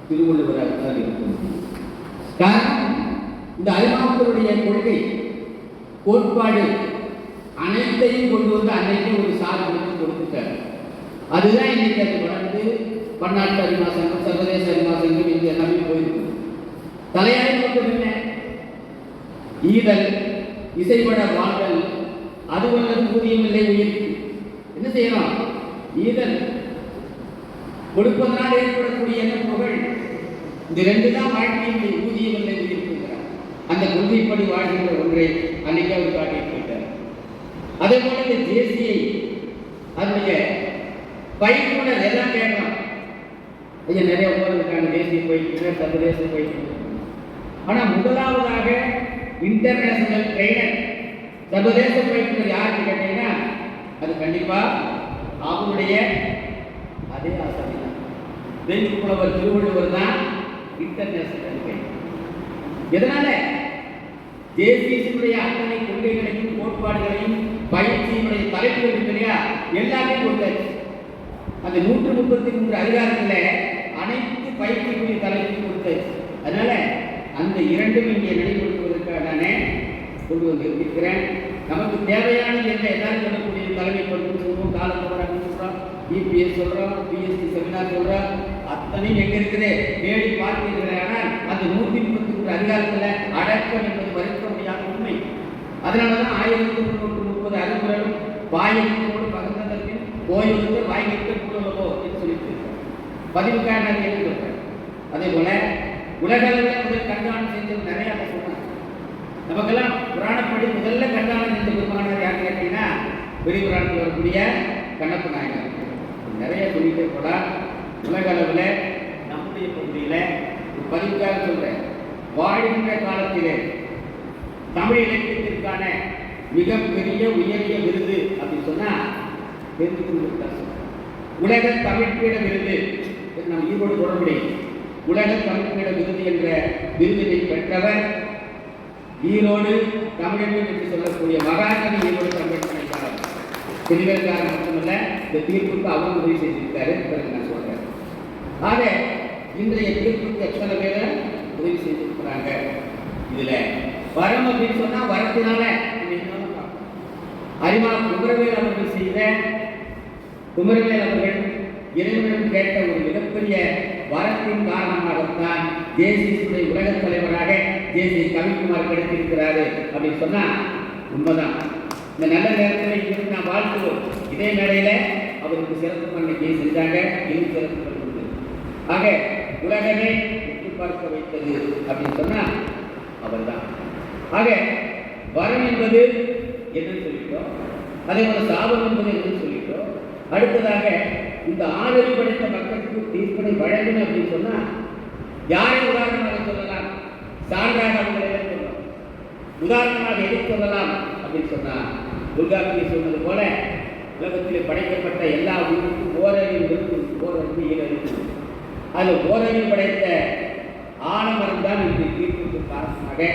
திருவள்ளுவராக தான் இருக்கும். காரணம், இந்த அரிமாவுடைய கொள்கை கோட்பாடு அனைத்தையும் கொண்டு வந்து அன்னைக்கு ஒரு சார்பு கொடுத்துட்டார். அதுதான் இன்னைக்கு அது வளர்ந்து பன்னாட்டு அரிமா சங்கம், சர்வதேச அரிமா சங்கம் இங்கே எல்லாமே போயிருக்கு. தலையாரி நோக்கம் என்ன? ஈதல், இசைப்பட வாழ்தல், அது வல்லது ஊதியம் இல்லை உயிர்க்கு. என்ன செய்யலாம்? ஈதல் கொடுப்பதனால் ஏற்படக்கூடிய என்ன புகழ், இந்த 2 தான் வாழ்க்கையில் ஊதியம் இல்லை உயிர்க்குங்கிறார். அந்த கொள்கைப்படி வாழ்கின்ற ஒன்றை அன்னைக்கு அவர் காட்டிட்டு போயிட்டார். அதே போல இந்த தேசியை அதனுடைய பயிற்றுனர் எல்லாம் கேட்கலாம். ஐயா நிறைய உட்கார்ந்துருக்காங்க, தேசிய பயிற்றுனர், சர்வதேச பயிற்றுனர். ஆனால் முதலாவதாக இன்டர்நேஷனல் ட்ரெயினர், சர்வதேச பயிற்றுனர் யாருக்கு கேட்டீங்கன்னா அது கண்டிப்பா அவருடைய அதே ஆசாமி தான். புலவர் திருவள்ளுவர் தான் இன்டர்நேஷனல் ட்ரெயினர். எதனால? தேசியத்தினுடைய அத்தனை கொள்கைகளையும் கோட்பாடுகளையும் பயிற்சியினுடைய தலைப்புகள் இருக்கு இல்லையா, எல்லாமே கொடுத்தாச்சு. அந்த 133 அதிகாரத்தில் அனைத்து பயிற்சிக்குரிய தலைப்பையும் கொடுத்தாச்சு. அதனால அந்த 2ம் இங்கே நடைபெறுவதற்காக நானே கொண்டு வந்து இருக்கிறேன். நமக்கு தேவையானது என்ன? எல்லாரும் சொல்லக்கூடிய தலைமை பண்பு சொல்றோம், காலத்தவராக சொல்றோம், இபிஎஸ் சொல்றோம், பிஎஸ்சி செமினார் சொல்றோம், அத்தனையும் எங்க இருக்குது தேடி பார்க்கிறேன். ஆனால் அந்த 133 அதிகாரத்தில் அடக்கம் என்பது மறுக்க முடியாத உண்மை. அதனாலதான் 1330 அறிவுரையும் வாயிலோடு பகிர்ந்ததற்கு கோயிலுக்கு வாய்க்கு கூடவோ என்று சொல்லிட்டு பதிவுக்காக நான் என்ன சொல்றேன். அதே போல உலக அளவில் முதல் கண்காணம் செஞ்சது நிறைய சொன்னாங்க. நமக்கெல்லாம் புராணப்படி முதல்ல கண்காணம் செஞ்ச பெருமானார் யார் கேட்டீங்கன்னா பெரியபுராணத்தில் வரக்கூடிய கண்ணப்ப நாயகர். நிறைய சொல்லிட்டே போல உலக அளவில் நம்முடைய பகுதியில் ஒரு பதிவுக்காக சொல்றேன். வாழ்கின்ற காலத்திலே தமிழ் இலக்கியத்திற்கான மிகப்பெரிய உயரிய விருது அப்படின்னு சொன்னா தெரிந்து கொண்டிருக்கார். உலக தமிழ்ப்பீட விருது, நம்ம ஈரோடு தொடர்புடைய உலக தமிழ்ப்பீட விருது என்ற விருதினை பெற்றவர் ஈரோடு தமிழகம் என்று சொல்லக்கூடிய மகாகவி ஈரோடு தமிழகம். பிரிவிற்காரர் மட்டுமல்ல, இந்த தீர்ப்புக்கு அவங்க உதவி செஞ்சிருக்காரு. பிறகு நான் சொல்றேன். ஆக இன்றைய தீர்ப்புக்கு எத்தனை பேரை உதவி செஞ்சிருக்கிறாங்க. இதுல வரம் அப்படின்னு சொன்னா வரத்தினால அரிமா குமரவேல் அவர்கள் செய்த குமரவேல் அவர்கள் இறைவனிடம் கேட்ட ஒரு மிகப்பெரிய வரத்தின் காரணமாகத்தான் தேசிய உலக தலைவராக தேசிய கவிக்குமார் கிடைத்திருக்கிறாரு அப்படின்னு சொன்னா உண்மைதான். இந்த நல்ல நேரத்தில் இங்கிருந்து நான் வாழ்த்துவோம். இதே மேடையில அவருக்கு சிறப்பு பண்ணி செஞ்சாங்க. இன்னும் சிறப்பு பண்ணுறது ஆக உலகமே உற்று பார்க்க வைத்தது அப்படின்னு சொன்னா அவர் தான். ஆக வரம் என்பது என்று சொல்லிட்டோம். அதே போல சாபம் என்பது என்று சொல்லிட்டோம். அடுத்ததாக இந்த ஆதரவு படைத்த மக்களுக்கு தீர்ப்பினை வழங்கணும் அப்படின்னு சொன்னா யாரை உதாரணமாக சொல்லலாம்? சான்றாக அவங்களை சொல்லலாம். உதாரணமாக எதை சொல்லலாம் அப்படின்னு சொன்னா துர்காபியை சொன்னது போல உலகத்திலே படைக்கப்பட்ட எல்லா உயிருக்கும் ஓரறிவு இருக்கும், ஓரறிவு ஈரறிவு. அதில் ஓரறிவு படைத்த ஆலமரம் தான் இன்று தீர்ப்புக்கு காரணமாக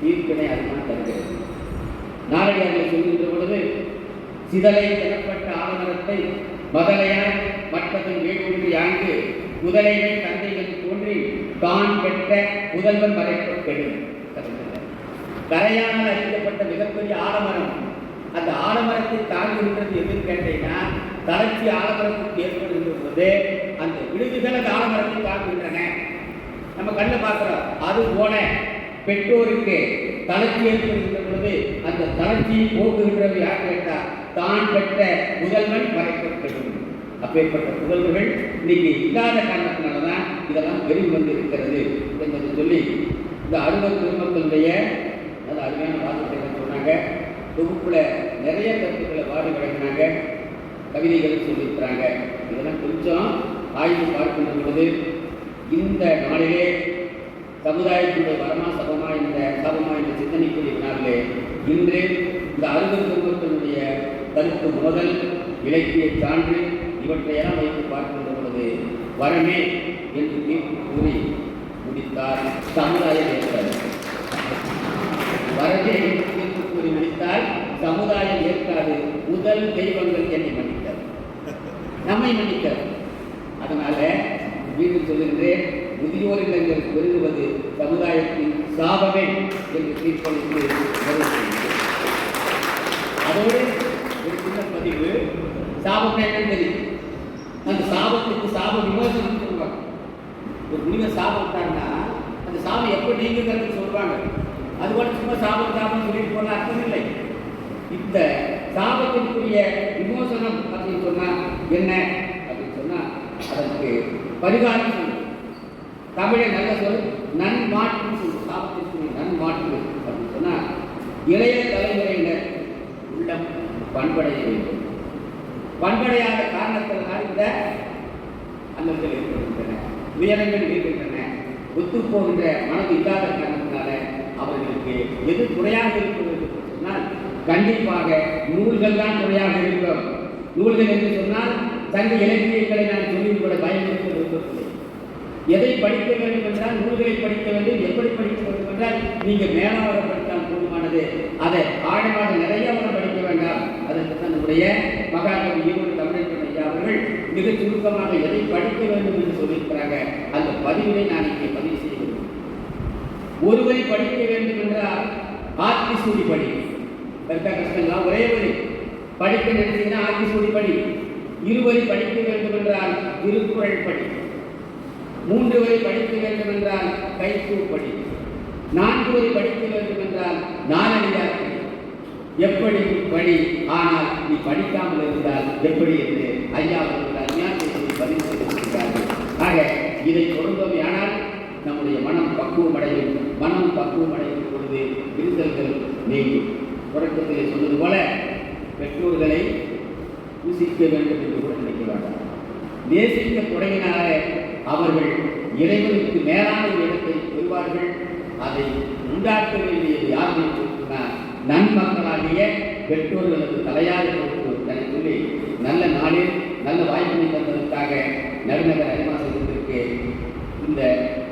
தீர்ப்பினை அதுதான் தருகிறது. நாரடியார்கள் சொல்கின்ற பொழுது சிதலை எனப்பட்ட ஆலமரத்தை மதலையார் மற்றதன் வேகொன்று யாங்கு முதலைகள் தந்தைகள் தோன்றி தான் பெற்ற முதல்வன் மறைக்கப்படும். கரையானால் அறிவிக்கப்பட்ட மிகப்பெரிய ஆலமரம். அந்த ஆலமரத்தை தாங்குகின்றது எதுன்னு கேட்டீங்கன்னா தளர்ச்சி ஆலமரத்துக்கு ஏற்படுகின்ற போது அந்த விடுதிகள் அந்த ஆலமரத்தை தாங்குகின்றன. நம்ம கண்ணை பார்க்கிறோம். அது போல பெற்றோருக்கு தளர்ச்சி ஏற்படுகின்ற பொழுது அந்த தளர்ச்சியை போக்குகின்றது யார் கேட்டால் தான் பெற்ற முதல்வன் மறைக்கப்படும். அப்பேற்பட்ட புதல்வர்கள் இன்னைக்கு இல்லாத காரணத்தினால்தான் இதெல்லாம் பெருகி வந்து இருக்கிறது என்பதை சொல்லி இந்த அறுபது பெருமக்களுடைய அது அருமையான வார்த்தைகளை சொன்னாங்க. தொகுப்புல நிறைய கருத்துக்களை வாடி வழங்கினாங்க. கவிதைகள் சொல்லியிருக்கிறாங்க. இதெல்லாம் கொஞ்சம் ஆய்வு பார்க்கின்ற பொழுது இந்த நாளிலே சமுதாயத்தினுடைய வரமா சபமா என்ற சிந்தனைக்குரிய நாளிலே இன்று இந்த அறுபது பெருமக்களுடைய கருத்து மோதல், இலக்கிய சான்று இவற்றையெல்லாம் வைத்து பார்க்கின்ற பொழுது வரமே என்று தீர்ப்பு கூறி முடித்தார் சமுதாயம் ஏற்காது. வரமே தீர்ப்பு கூறி முடித்தால் சமுதாயம் ஏற்காது. முதல் தெய்வங்கள் என்னை மன்னித்தார், நம்மை மன்னித்தார். அதனால மீண்டும் சொல்லுகின்றேன், முதியோர் இல்லங்கள் பெருகுவது சமுதாயத்தின் சாபமே என்று தீர்ப்பளித்து அதோடு ஒரு சின்ன பதிவு. சாபம் என்னன்னு தெரியும். அந்த சாபத்துக்கு சாப விமோசனம் சொல்லுவாங்க. ஒரு முனிவர் சாபம் விட்டாங்கன்னா அந்த சாபம் எப்போ நீங்கிறதுன்னு சொல்லுவாங்க. அதுபோல சும்மா சாபம் சொல்லிட்டு போன அர்த்தம் இல்லை. இந்த சாபத்திற்குரிய விமோசனம் அப்படின்னு சொன்னா என்ன அப்படின்னு சொன்னா அதற்கு பரிகாரம் சொல்லு. தமிழை நல்ல சொல் நன்மாற்று சொல்லு. சாபத்திற்குரிய நன்மாற்று அப்படின்னு சொன்னா இளைய தலைமுறையினர் உள்ளம் பண்படைய வேண்டும். பண்படையாத காரணத்தினால் இந்த அல்லல்கள் ஏற்படுகின்றன, உயரங்கள் இருக்கின்றன. ஒத்து போகின்ற மனது இல்லாத காரணத்தினால அவர்களுக்கு எது துணையாக இருக்க வேண்டும் என்று சொன்னால் கண்டிப்பாக நூல்கள் தான் துணையாக இருக்கும். நூல்கள் என்று சொன்னால் சங்க இலக்கியங்களை நான் சொல்லிவிட பயன்படுத்த விரும்பவில்லை. எதை படிக்க வேண்டும் என்றால் நூல்களை படிக்க வேண்டும். எப்படி படிக்க வேண்டும் என்றால் நீங்கள் மேலாக படித்தால் போதுமானது. அதை ஆழமாக நிறைய படிக்க வேண்டாம். அதற்கு தான் நம்முடைய மகாகவி ஈரோடு தமிழன் ஐயா அவர்கள் மிக சுருக்கமாக எதை படிக்க வேண்டும் என்று சொல்லியிருக்கிறாங்க. அந்த பதிவினை நான் இங்கே பதிவு செய்ய வேண்டும். ஒருவரை படிக்க வேண்டும் என்றால் ஆத்திசூடி படி. கஷ்டங்களா ஒரே வரி படிக்க நினைச்சீங்கன்னா ஆத்திசூடி படி. இருவரை படிக்க வேண்டும் என்றால் திருக்குறள் படி. 3 வரை படிக்க வேண்டும் என்றால் கைக்கூ படி. 4 வரை படிக்க வேண்டும் என்றால் நாலடியார் படி. எப்படி படி, ஆனால் நீ படிக்காமல் இருந்தால் எப்படி என்று ஐயா அவர்கள் அஞ்ஞானத்தை பதிவு செய்திருக்கிறார்கள். ஆக இதை தொடர்ந்தோமையானால் நம்முடைய மனம் பக்குவமடையும். மனம் பக்குவமடையும் பொழுது விருந்தல்கள் நீங்கும். தொடக்கத்திலே சொன்னது போல பெற்றோர்களை பூசிக்க வேண்டும் என்று கூட நினைக்க வேண்டாம். நேசிக்க தொடங்கினாலே அவர்கள் இறைவனுக்கு மேலான ஒரு இடத்தை பெறுவார்கள். அதை உண்டாக்க வேண்டியது யாருமே சொன்னால் நன்மக்களாகிய பெற்றோர்களது தலையாய பொறுப்பு. சொல்லி நல்ல நாளில் நல்ல வாய்ப்பினை தந்ததற்காக நடுநகர் அரிமாசத்திற்கு இந்த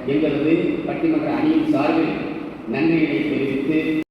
எங்களது பட்டிமன்ற அணியின் சார்பில் நன்றியினை தெரிவித்து